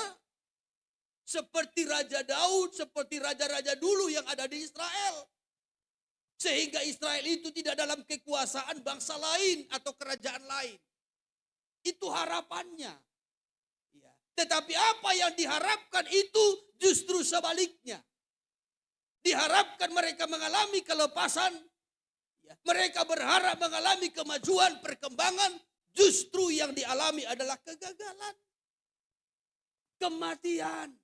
Seperti Raja Daud, seperti raja-raja dulu yang ada di Israel. Sehingga Israel itu tidak dalam kekuasaan bangsa lain atau kerajaan lain. Itu harapannya. Ya. Tetapi apa yang diharapkan itu justru sebaliknya. Diharapkan mereka mengalami kelepasan. Ya. Mereka berharap mengalami kemajuan, perkembangan. Justru yang dialami adalah kegagalan. Kematian.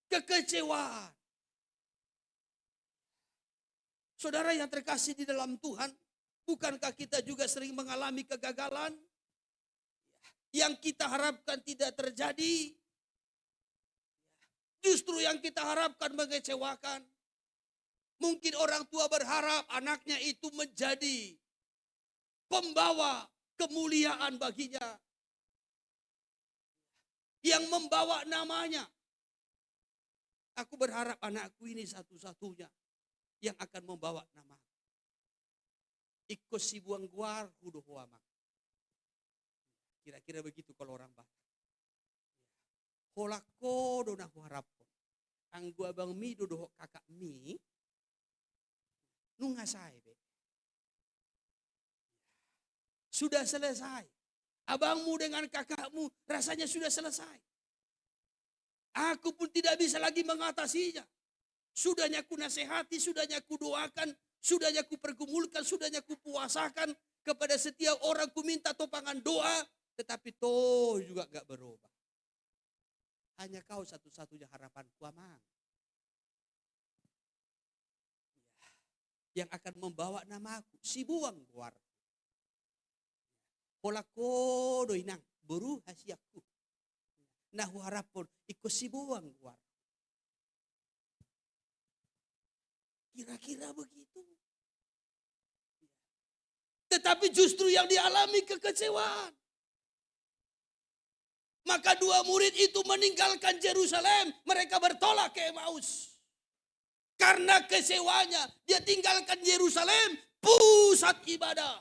Kekecewaan. Saudara yang terkasih di dalam Tuhan, bukankah kita juga sering mengalami kegagalan? Yang kita harapkan tidak terjadi. Justru yang kita harapkan mengecewakan. Mungkin orang tua berharap anaknya itu menjadi pembawa kemuliaan baginya. Yang membawa namanya. Aku berharap anakku ini satu-satunya yang akan membawa nama. Ikut si buang guar hudo huamak. Kira-kira begitu kalau orang Batak. Holako dona huarapko. Anggu abang mi dodo kakak mi. Nungasai be. Sudah selesai. Abangmu dengan kakakmu rasanya sudah selesai. Aku pun tidak bisa lagi mengatasinya. Sudahnya ku nasihati, sudahnya ku doakan, sudahnya ku pergumulkan, sudahnya ku puasakan kepada setiap orang ku minta topangan doa. Tetapi toh juga gak berubah. Hanya kau satu-satunya harapanku amang. Yang akan membawa namaku, si buang guar. Polako doinang, buru hasiaku. Nah harapon ikut si buang guar. Kira-kira begitu. Tetapi justru yang dialami kekecewaan. Maka dua murid itu meninggalkan Yerusalem. Mereka bertolak ke Emmaus. Karena kecewanya. Dia tinggalkan Yerusalem. Pusat ibadah.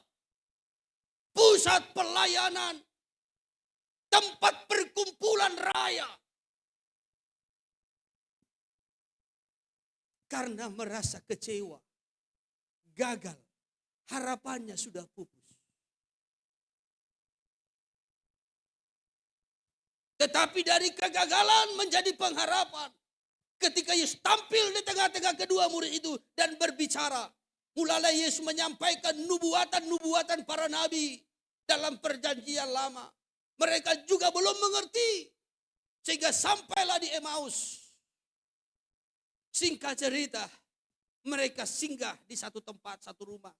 Pusat pelayanan. Tempat perkumpulan raya. Karena merasa kecewa. Gagal. Harapannya sudah pupus. Tetapi dari kegagalan menjadi pengharapan. Ketika Yesus tampil di tengah-tengah kedua murid itu dan berbicara. Mulailah Yesus menyampaikan nubuatan-nubuatan para nabi dalam perjanjian lama. Mereka juga belum mengerti. Sehingga sampailah di Emmaus. Singkat cerita, mereka singgah di satu tempat, satu rumah.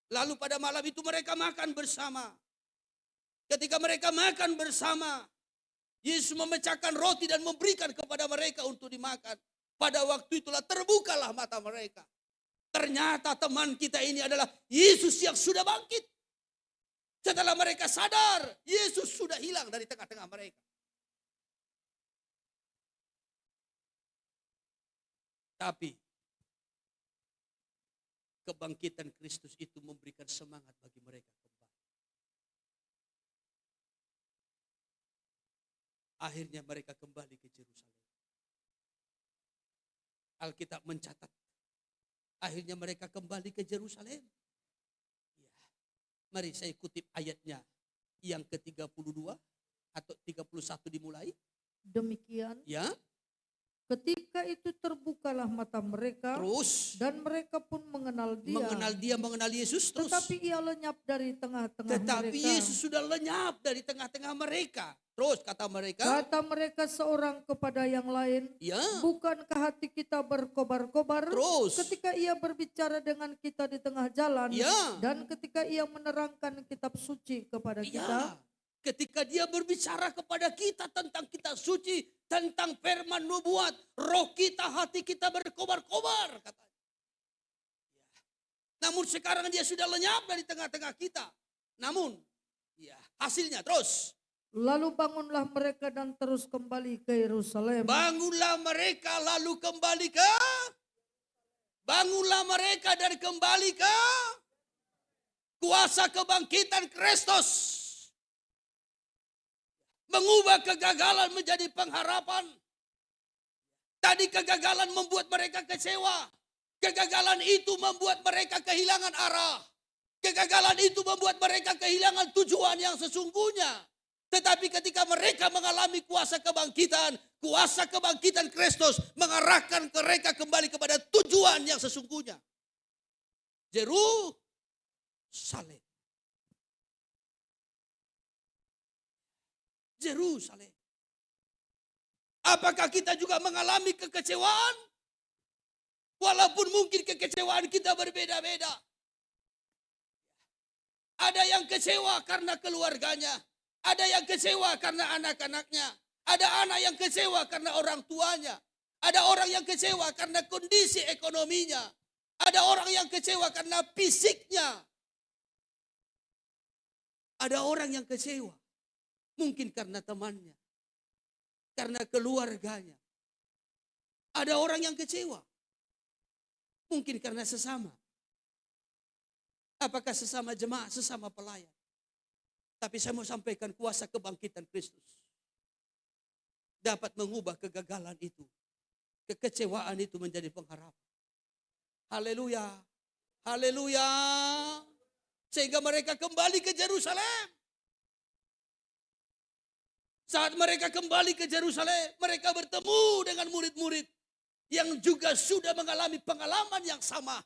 Lalu pada malam itu mereka makan bersama. Ketika mereka makan bersama, Yesus memecahkan roti dan memberikan kepada mereka untuk dimakan. Pada waktu itulah terbukalah mata mereka. Ternyata teman kita ini adalah Yesus yang sudah bangkit. Setelah mereka sadar, Yesus sudah hilang dari tengah-tengah mereka. Tapi kebangkitan Kristus itu memberikan semangat bagi mereka kembali. Akhirnya mereka kembali ke Yerusalem. Alkitab mencatat. Akhirnya mereka kembali ke Yerusalem. Ya. Mari saya kutip ayatnya yang ke-32 atau 31 dimulai. Demikian. Ya. Ketika itu terbukalah mata mereka. Terus. Dan mereka pun mengenal dia. Mengenal Yesus terus. Tetapi ia lenyap dari tengah-tengah mereka. Tetapi Yesus sudah lenyap dari tengah-tengah mereka. Terus kata mereka. Kata mereka seorang kepada yang lain. Ya. Bukankah hati kita berkobar-kobar? Terus. Ketika ia berbicara dengan kita di tengah jalan. Ya. Dan ketika ia menerangkan kitab suci kepada kita. Ketika dia berbicara kepada kita tentang kitab suci, tentang firman nubuat, roh kita, hati kita berkobar-kobar katanya. Namun sekarang dia sudah lenyap dari tengah-tengah kita. Namun, hasilnya terus Lalu bangunlah mereka dan terus kembali ke Yerusalem. Bangunlah mereka lalu kembali ke. Bangunlah mereka dan kembali ke kuasa kebangkitan Kristus. Mengubah kegagalan menjadi pengharapan. Tadi kegagalan membuat mereka kecewa. Kegagalan itu membuat mereka kehilangan arah. Kegagalan itu membuat mereka kehilangan tujuan yang sesungguhnya. Tetapi ketika mereka mengalami kuasa kebangkitan Kristus mengarahkan mereka kembali kepada tujuan yang sesungguhnya. Yerusalem. Yerusalem. Apakah kita juga mengalami kekecewaan? Walaupun mungkin kekecewaan kita berbeda-beda. Ada yang kecewa karena keluarganya. Ada yang kecewa karena anak-anaknya. Ada anak yang kecewa karena orang tuanya. Ada orang yang kecewa karena kondisi ekonominya. Ada orang yang kecewa karena fisiknya. Ada orang yang kecewa. Mungkin karena temannya. Karena keluarganya. Ada orang yang kecewa. Mungkin karena sesama. Apakah sesama jemaat, sesama pelayan. Tapi saya mau sampaikan kuasa kebangkitan Kristus. Dapat mengubah kegagalan itu. Kekecewaan itu menjadi pengharapan. Haleluya. Haleluya. Sehingga mereka kembali ke Yerusalem. Saat mereka kembali ke Yerusalem, mereka bertemu dengan murid-murid yang juga sudah mengalami pengalaman yang sama.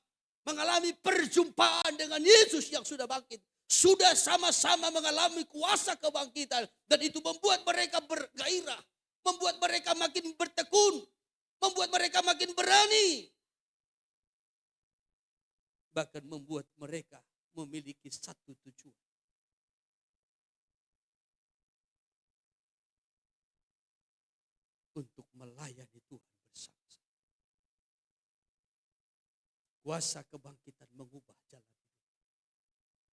Mengalami perjumpaan dengan Yesus yang sudah bangkit. Sudah sama-sama mengalami kuasa kebangkitan. Dan itu membuat mereka bergairah. Membuat mereka makin bertekun. Membuat mereka makin berani. Bahkan membuat mereka memiliki satu tujuan. Untuk melayani Tuhan bersama-sama. Kuasa kebangkitan mengubah jalan hidup.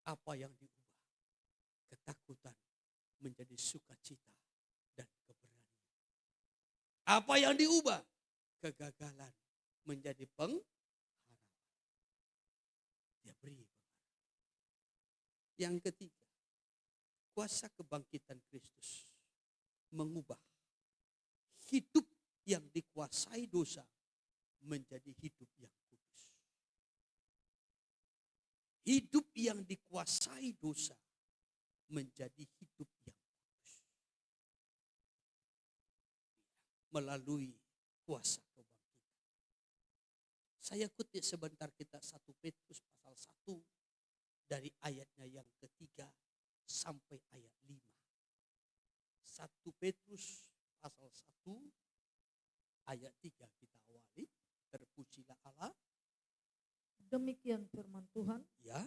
Apa yang diubah? Ketakutan menjadi sukacita dan keberanian. Apa yang diubah? Kegagalan menjadi pengharapan. Dia beri pengharapan. Yang ketiga, kuasa kebangkitan Kristus mengubah hidup yang dikuasai dosa menjadi hidup yang kudus. Hidup yang dikuasai dosa menjadi hidup yang kudus. Melalui kuasa kebangkitan. Saya kutip sebentar kita 1 Petrus pasal 1 dari ayatnya yang ketiga sampai ayat 5. 1 Petrus pasal 1 ayat 3 kita awali. Terpujilah Allah. Demikian firman Tuhan. Ya.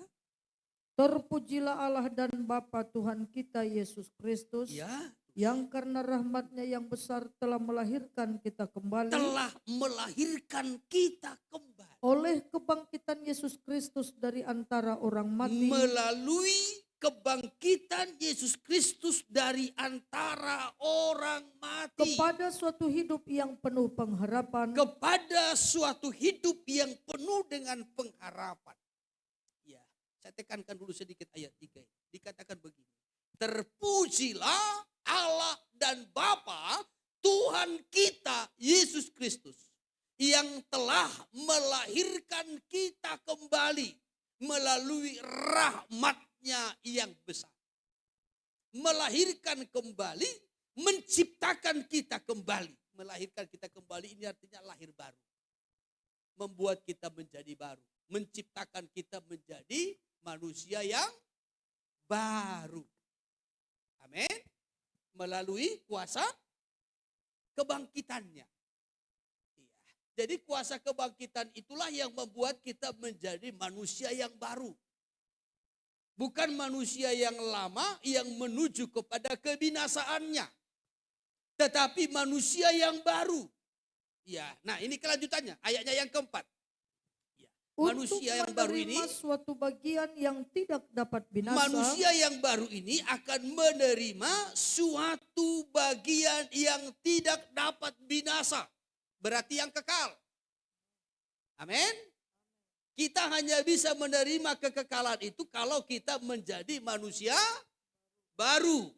Terpujilah Allah dan Bapa Tuhan kita Yesus Kristus. Ya. Yang karena rahmat-Nya yang besar telah melahirkan kita kembali. Telah melahirkan kita kembali. Oleh kebangkitan Yesus Kristus dari antara orang mati. Melalui kebangkitan Yesus Kristus dari antara orang mati. Kepada suatu hidup yang penuh pengharapan. Kepada suatu hidup yang penuh dengan pengharapan. Ya, saya tekankan dulu sedikit ayat 3 ini. Dikatakan begini. Terpujilah Allah dan Bapa Tuhan kita Yesus Kristus. Yang telah melahirkan kita kembali melalui rahmat-Nya yang besar. Melahirkan kembali, menciptakan kita kembali. Melahirkan kita kembali ini artinya lahir baru. Membuat kita menjadi baru. Menciptakan kita menjadi manusia yang baru. Amin. Melalui kuasa kebangkitannya. Jadi kuasa kebangkitan itulah yang membuat kita menjadi manusia yang baru. Bukan manusia yang lama yang menuju kepada kebinasaannya. Tetapi manusia yang baru. Ya, nah ini kelanjutannya, ayatnya yang keempat. Ya, Manusia yang baru ini, menerima suatu bagian yang tidak dapat binasa. manusia yang baru ini akan menerima suatu bagian yang tidak dapat binasa. Berarti yang kekal. Amin. Kita hanya bisa menerima kekekalan itu kalau kita menjadi manusia baru.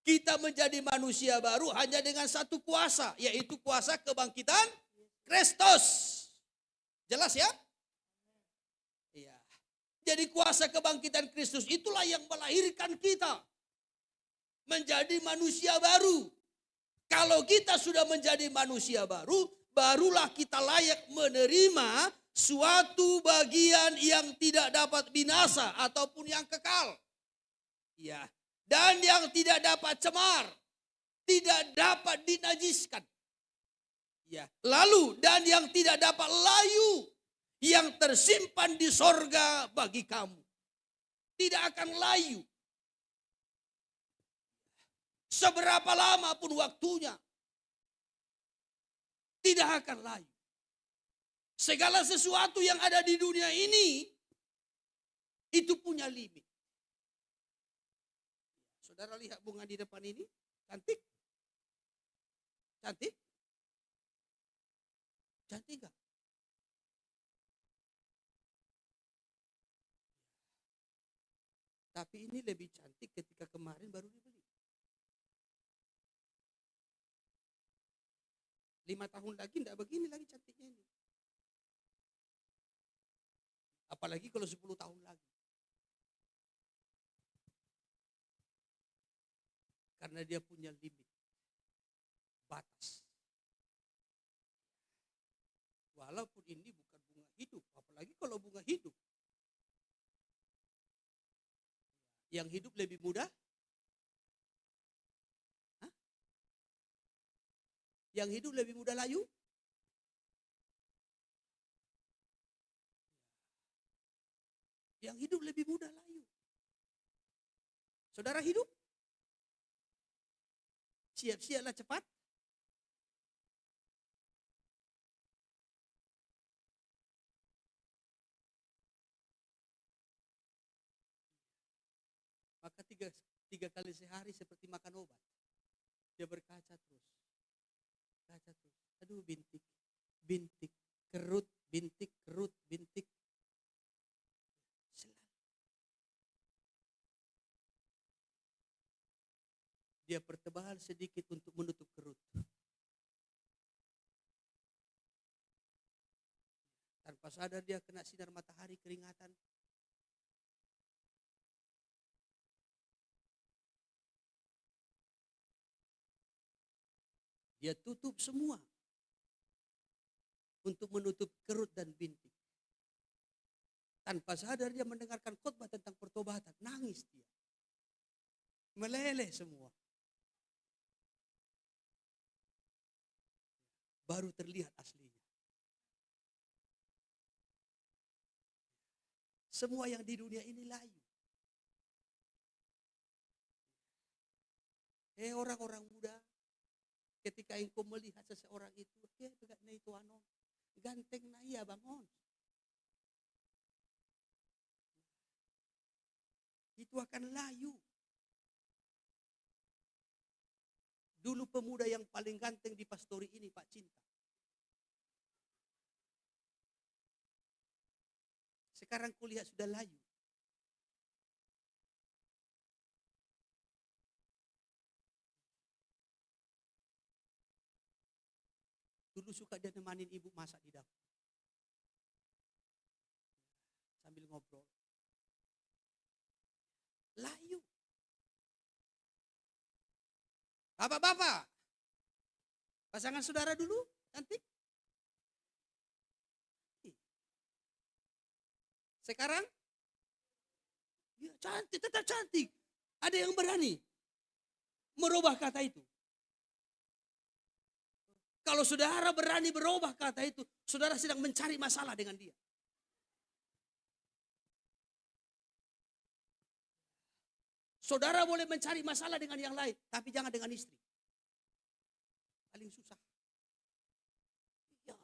Kita menjadi manusia baru hanya dengan satu kuasa, yaitu kuasa kebangkitan Kristus. Jelas ya? Iya. Jadi kuasa kebangkitan Kristus itulah yang melahirkan kita menjadi manusia baru. Kalau kita sudah menjadi manusia baru, barulah kita layak menerima suatu bagian yang tidak dapat binasa ataupun yang kekal. Ya, dan yang tidak dapat cemar, tidak dapat dinajiskan. Ya, lalu dan yang tidak dapat layu, yang tersimpan di sorga bagi kamu. Tidak akan layu. Seberapa lama pun waktunya, tidak akan layu. Segala sesuatu yang ada di dunia ini, itu punya limit. Saudara lihat bunga di depan ini, cantik? Cantik? Cantik gak? Tapi ini lebih cantik ketika kemarin baru dibeli. 5 tahun lagi enggak begini lagi cantiknya ini. Apalagi kalau 10 tahun lagi. Karena dia punya limit, batas. Walaupun ini bukan bunga hidup, apalagi kalau bunga hidup. Yang hidup lebih mudah? Hah? Yang hidup lebih mudah layu? Yang hidup lebih mudah layu. Saudara hidup? Siap-siaplah cepat. Maka tiga kali sehari seperti makan obat. Dia berkaca terus. Kaca terus. Aduh bintik, bintik, kerut, bintik, kerut, bintik. Selalu. Dia pertebal sedikit untuk menutup kerut. Tanpa sadar dia kena sinar matahari, keringatan. Dia tutup semua untuk menutup kerut dan bintik. Tanpa sadar dia mendengarkan khotbah tentang pertobatan, nangis dia. Meleleh semua. Baru terlihat aslinya. Semua yang di dunia ini layu. Orang-orang muda, ketika engkau melihat seseorang itu, na itu ano, ganteng na iya bangon. Itu akan layu. Dulu pemuda yang paling ganteng di pastori ini Pak Cinta. Sekarang kulihat sudah layu. Dulu suka dia nemanin ibu masak di dapur. Sambil ngobrol. Layu. Bapak-bapak. Pasangan saudara dulu, cantik. Sekarang? Ya, cantik, tetap cantik. Ada yang berani merubah kata itu. Kalau saudara berani berubah kata itu, saudara sedang mencari masalah dengan dia. Saudara boleh mencari masalah dengan yang lain, tapi jangan dengan istri. Paling susah. Ya.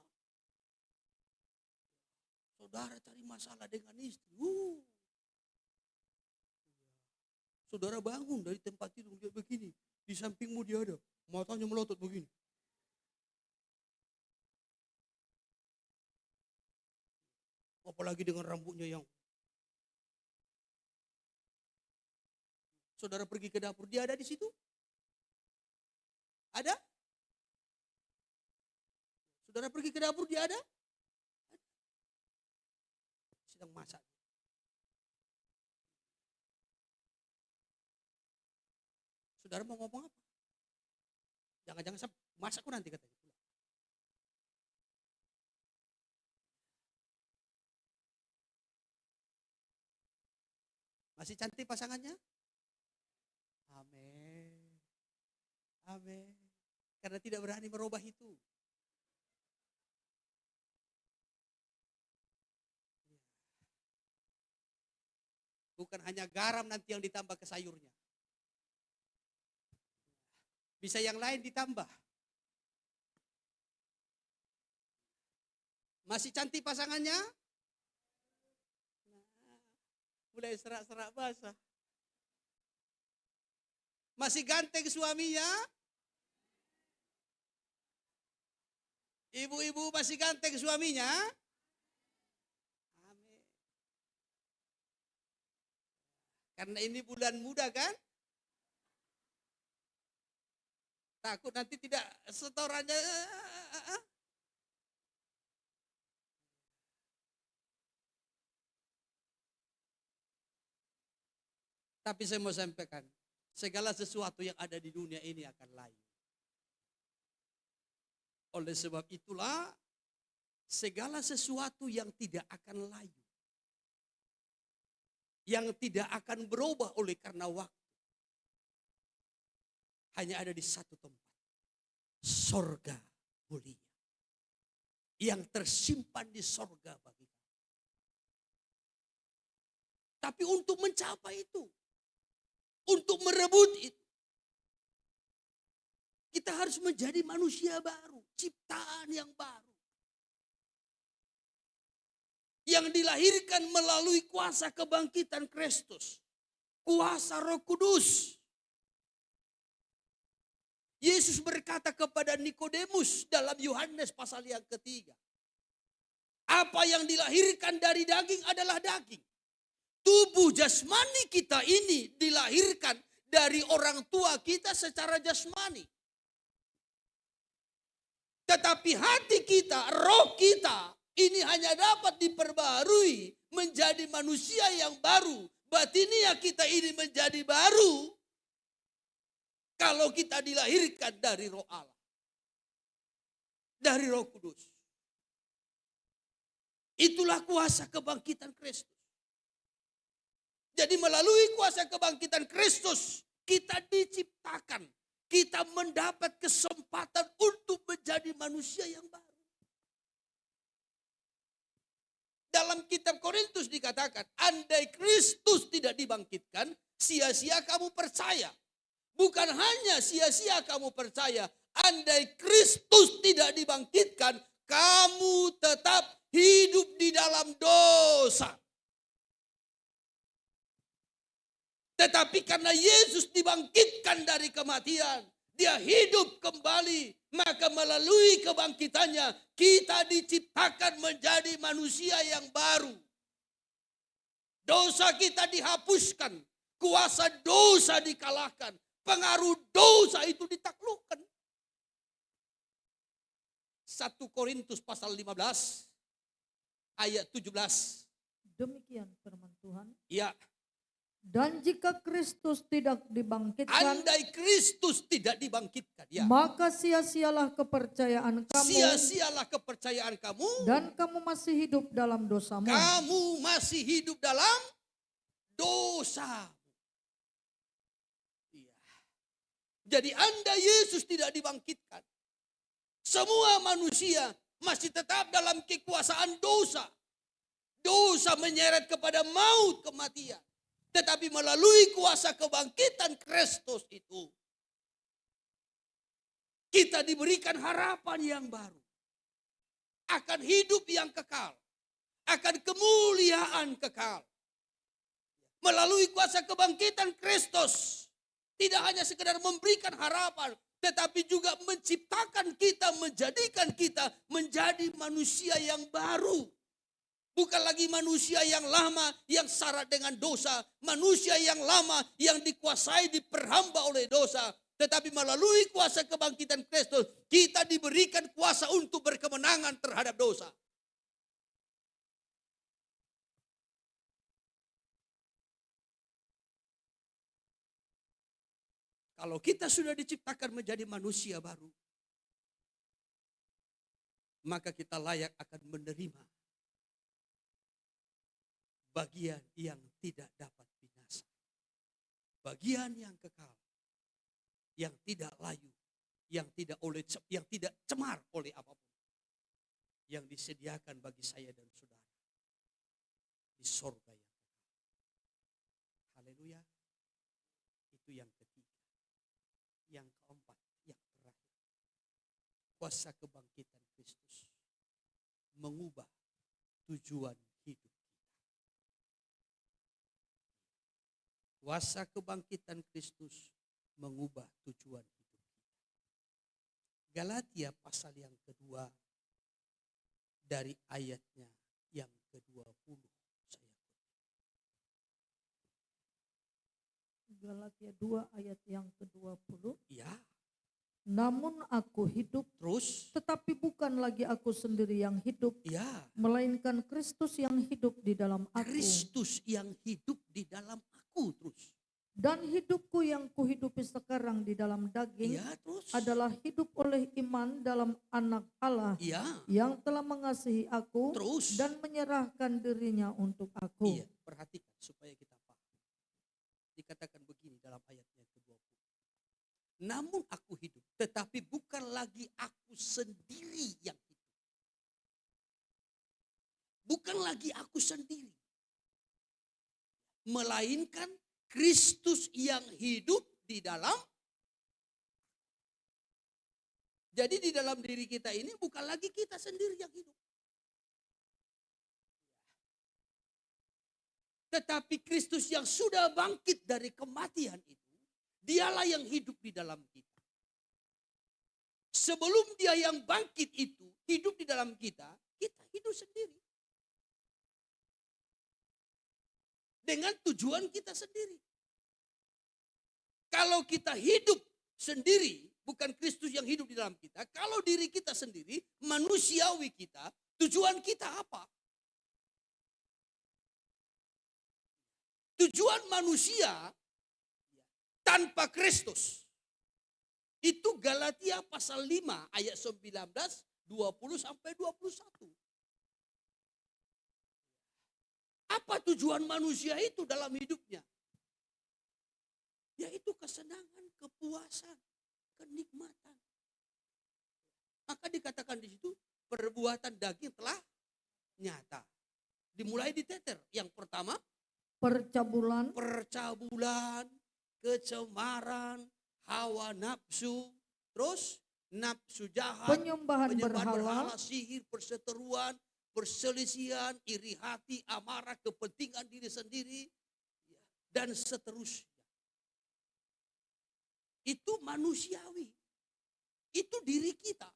Saudara cari masalah dengan istri. Saudara bangun dari tempat tidur dia begini. Di sampingmu dia ada. Matanya melotot begini. Apalagi dengan rambutnya yang. Saudara pergi ke dapur, dia ada di situ? Ada? Saudara pergi ke dapur, dia ada? Sedang masak. Saudara mau ngomong apa? Jangan-jangan masakku nanti katanya. Masih cantik pasangannya? Amin. Amin. Karena tidak berani merubah itu. Bukan hanya garam nanti yang ditambah ke sayurnya. Bisa yang lain ditambah. Masih cantik pasangannya? Mulai serak-serak basah. Masih ganteng suaminya? Ibu-ibu masih ganteng suaminya? Amin. Karena ini bulan muda kan? Takut nanti tidak setorannya. Tapi saya mau sampaikan, segala sesuatu yang ada di dunia ini akan layu. Oleh sebab itulah, segala sesuatu yang tidak akan layu, yang tidak akan berubah oleh karena waktu, hanya ada di satu tempat. Sorga mulia. Yang tersimpan di sorga bagi kita. Tapi untuk mencapai itu, untuk merebut itu, kita harus menjadi manusia baru, ciptaan yang baru. Yang dilahirkan melalui kuasa kebangkitan Kristus, kuasa Roh Kudus. Yesus berkata kepada Nikodemus dalam Yohanes pasal yang ketiga, apa yang dilahirkan dari daging adalah daging. Tubuh jasmani kita ini dilahirkan dari orang tua kita secara jasmani. Tetapi hati kita, roh kita, ini hanya dapat diperbarui menjadi manusia yang baru. Batinia kita ini menjadi baru kalau kita dilahirkan dari Roh Allah. Dari Roh Kudus. Itulah kuasa kebangkitan Kristus. Jadi melalui kuasa kebangkitan Kristus, kita diciptakan. Kita mendapat kesempatan untuk menjadi manusia yang baru. Dalam kitab Korintus dikatakan, andai Kristus tidak dibangkitkan, sia-sia kamu percaya. Bukan hanya sia-sia kamu percaya, andai Kristus tidak dibangkitkan, kamu tetap hidup di dalam dosa. Tetapi karena Yesus dibangkitkan dari kematian, dia hidup kembali, maka melalui kebangkitannya kita diciptakan menjadi manusia yang baru. Dosa kita dihapuskan, kuasa dosa dikalahkan, pengaruh dosa itu ditaklukkan. 1 Korintus pasal 15 ayat 17. Demikian firman Tuhan. Ya. Dan jika Kristus tidak dibangkitkan, andai Kristus tidak dibangkitkan, ya, maka sia-sialah kepercayaan kamu. Sia-sialah kepercayaan kamu. Dan kamu masih hidup dalam dosamu. Kamu masih hidup dalam dosa. Iya. Jadi andai Yesus tidak dibangkitkan, semua manusia masih tetap dalam kekuasaan dosa. Dosa menyeret kepada maut, kematian. Tetapi melalui kuasa kebangkitan Kristus itu, kita diberikan harapan yang baru. Akan hidup yang kekal. akan kemuliaan kekal. Melalui kuasa kebangkitan Kristus. Tidak hanya sekedar memberikan harapan, tetapi juga menciptakan kita, menjadikan kita menjadi manusia yang baru. Bukan lagi manusia yang lama yang syarat dengan dosa. Manusia yang lama yang dikuasai, diperhamba oleh dosa. Tetapi melalui kuasa kebangkitan Kristus, kita diberikan kuasa untuk berkemenangan terhadap dosa. Kalau kita sudah diciptakan menjadi manusia baru, maka kita layak akan menerima bagian yang tidak dapat binasa. Bagian yang kekal, yang tidak layu, yang tidak cemar oleh apapun. Yang disediakan bagi saya dan saudara di sorga yang kekal. Haleluya. Itu yang ketiga. Yang keempat, yang terakhir. Kuasa kebangkitan Kristus mengubah tujuan hidup kita. Kuasa kebangkitan Kristus mengubah tujuan hidup kita. Galatia pasal yang kedua dari ayatnya yang ke-20. Galatia 2 ayat yang ke-20. Ya. Namun aku hidup, Terus? tetapi bukan lagi aku sendiri yang hidup, Ya. melainkan Kristus yang hidup di dalam aku. Kristus yang hidup di dalam aku terus. Dan hidupku yang kuhidupi sekarang di dalam daging Ya, terus? adalah hidup oleh iman dalam Anak Allah Ya. yang telah mengasihi aku Terus? dan menyerahkan dirinya untuk aku. Iya, perhatikan supaya kita paham. Dikatakan begini dalam ayat yang ke-20. Namun aku hidup, tetapi bukan lagi aku sendiri yang hidup. Bukan lagi aku sendiri. Melainkan Kristus yang hidup di dalam. Jadi di dalam diri kita ini bukan lagi kita sendiri yang hidup. Tetapi Kristus yang sudah bangkit dari kematian itu, dialah yang hidup di dalam kita. Sebelum dia yang bangkit itu hidup di dalam kita, kita hidup sendiri. Dengan tujuan kita sendiri. Kalau kita hidup sendiri, bukan Kristus yang hidup di dalam kita. Kalau diri kita sendiri, manusiawi kita, tujuan kita apa? Tujuan manusia tanpa Kristus. Itu Galatia pasal 5 ayat 19, 20 sampai 21. Apa tujuan manusia itu dalam hidupnya? Yaitu kesenangan, kepuasan, kenikmatan. Maka dikatakan di situ perbuatan daging telah nyata. Dimulai di teter. Yang pertama, percabulan, kecemaran, hawa nafsu, terus nafsu jahat, penyembahan berhala, sihir, perseteruan, perselisihan, iri hati, amarah, kepentingan diri sendiri, dan seterusnya. Itu manusiawi. Itu diri kita.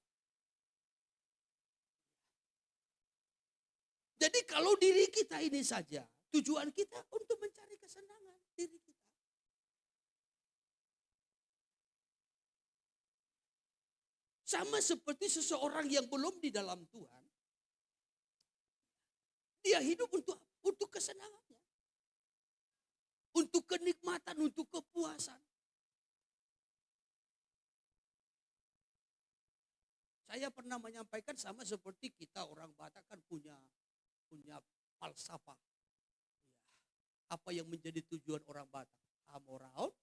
Jadi kalau diri kita ini saja, tujuan kita untuk mencari kesenangan diri kita. Sama seperti seseorang yang belum di dalam Tuhan. Dia hidup untuk kesenangannya. Untuk kenikmatan, untuk kepuasan. Saya pernah menyampaikan sama seperti kita orang Batak kan punya falsafah. Apa yang menjadi tujuan orang Batak? Hamoraon,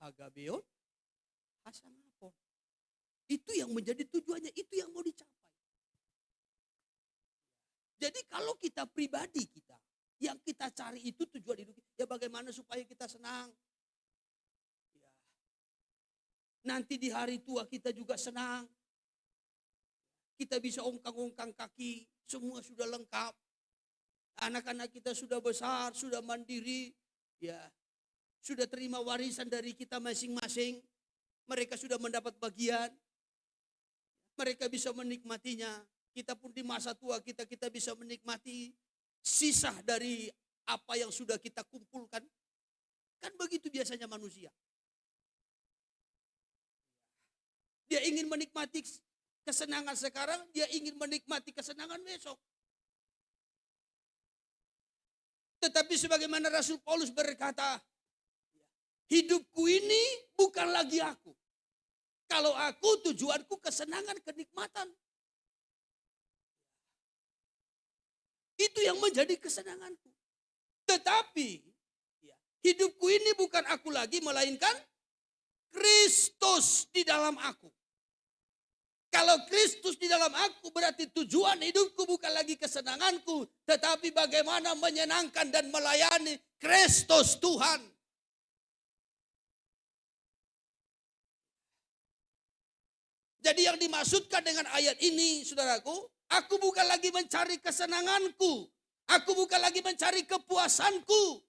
Hagabeon, Hasanapon. Itu yang menjadi tujuannya, itu yang mau dicapai. Jadi kalau kita pribadi kita, yang kita cari itu tujuan hidup kita, ya bagaimana supaya kita senang. Ya. Nanti di hari tua kita juga senang. Kita bisa ongkang-ongkang kaki Semua sudah lengkap. Anak-anak kita sudah besar, sudah mandiri, ya, sudah terima warisan dari kita masing-masing. Mereka sudah mendapat bagian. Mereka bisa menikmatinya. Kita pun di masa tua kita bisa menikmati sisa dari apa yang sudah kita kumpulkan. Kan begitu biasanya manusia. Dia ingin menikmati kesenangan sekarang, dia ingin menikmati kesenangan besok. Tetapi sebagaimana Rasul Paulus berkata, hidupku ini bukan lagi aku. Kalau aku tujuanku kesenangan, kenikmatan. Itu yang menjadi kesenanganku. Tetapi hidupku ini bukan aku lagi, melainkan Kristus di dalam aku. Kalau Kristus di dalam aku berarti tujuan hidupku bukan lagi kesenanganku, tetapi bagaimana menyenangkan dan melayani Kristus Tuhan. Jadi yang dimaksudkan dengan ayat ini, saudaraku, aku bukan lagi mencari kesenanganku, aku bukan lagi mencari kepuasanku.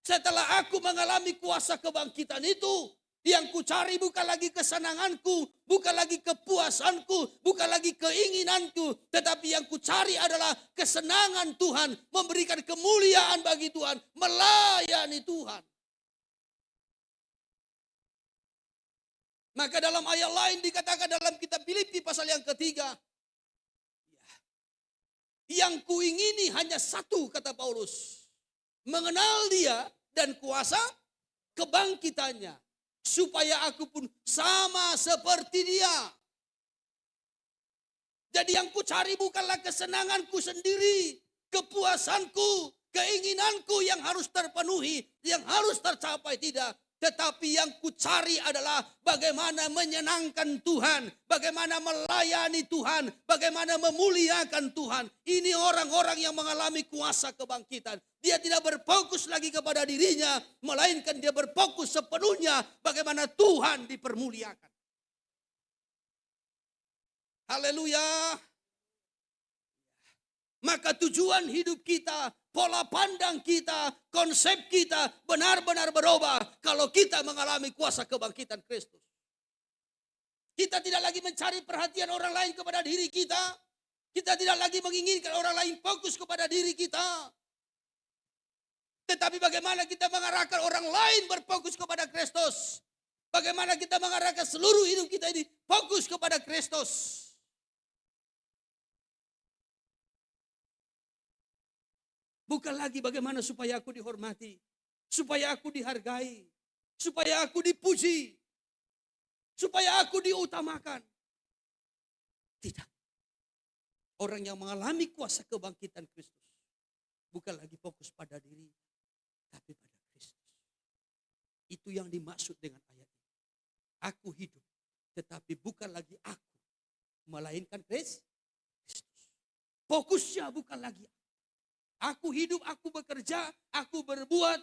Setelah aku mengalami kuasa kebangkitan itu, yang ku cari bukan lagi kesenanganku, bukan lagi kepuasanku, bukan lagi keinginanku. Tetapi yang ku cari adalah kesenangan Tuhan, memberikan kemuliaan bagi Tuhan, melayani Tuhan. Maka dalam ayat lain dikatakan dalam kitab Filipi pasal yang ketiga, yang kuingini hanya satu, kata Paulus, mengenal Dia dan kuasa kebangkitannya, supaya aku pun sama seperti Dia. Jadi yang ku cari bukanlah kesenanganku sendiri, kepuasanku, keinginanku yang harus terpenuhi, yang harus tercapai, tidak. Tetapi yang ku cari adalah bagaimana menyenangkan Tuhan, bagaimana melayani Tuhan, bagaimana memuliakan Tuhan. Ini orang-orang yang mengalami kuasa kebangkitan. Dia tidak berfokus lagi kepada dirinya, melainkan dia berfokus sepenuhnya bagaimana Tuhan dipermuliakan. Haleluya. Maka tujuan hidup kita, pola pandang kita, konsep kita benar-benar berubah kalau kita mengalami kuasa kebangkitan Kristus. Kita tidak lagi mencari perhatian orang lain kepada diri kita. Kita tidak lagi menginginkan orang lain fokus kepada diri kita. Tetapi bagaimana kita mengarahkan orang lain berfokus kepada Kristus. Bagaimana kita mengarahkan seluruh hidup kita ini fokus kepada Kristus. Bukan lagi bagaimana supaya aku dihormati, supaya aku dihargai, supaya aku dipuji, supaya aku diutamakan. Tidak. Orang yang mengalami kuasa kebangkitan Kristus bukan lagi fokus pada diri, tapi pada Kristus. Itu yang dimaksud dengan ayat ini. Aku hidup, tetapi bukan lagi aku, melainkan Kristus. Fokusnya bukan lagi aku. Aku hidup, aku bekerja, aku berbuat,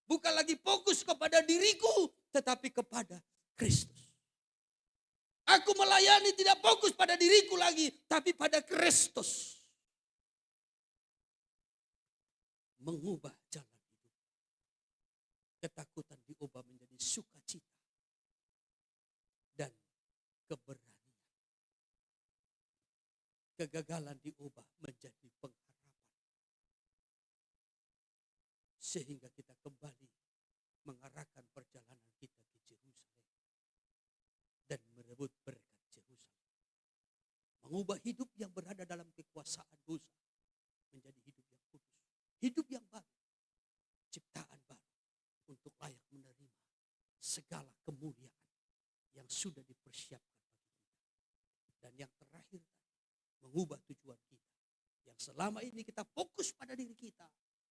bukan lagi fokus kepada diriku, tetapi kepada Kristus. Aku melayani tidak fokus pada diriku lagi, tapi pada Kristus. Mengubah jalan hidup. Ketakutan diubah menjadi sukacita dan keberanian. Kegagalan diubah menjadi pengharapan. Sehingga kita kembali mengarahkan perjalanan kita ke Yerusalem dan merebut berkat Yerusalem. Mengubah hidup yang berada dalam kekuasaan dosa menjadi hidup yang kudus, hidup yang baru, ciptaan baru untuk layak menerima segala kemuliaan yang sudah dipersiapkan bagi kita. Dan yang terakhir, mengubah tujuan kita yang selama ini kita fokus pada diri kita.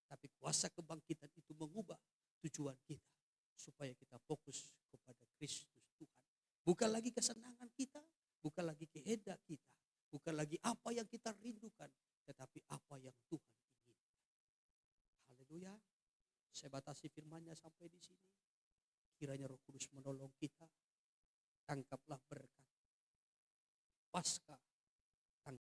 Tapi kuasa kebangkitan itu mengubah tujuan kita. Supaya kita fokus kepada Kristus Tuhan. Bukan lagi kesenangan kita. Bukan lagi kehendak kita. Bukan lagi apa yang kita rindukan. Tetapi apa yang Tuhan inginkan. Haleluya. Saya batasi firman-Nya sampai di sini. Kiranya Roh Kudus menolong kita. Tangkaplah berkat Paskah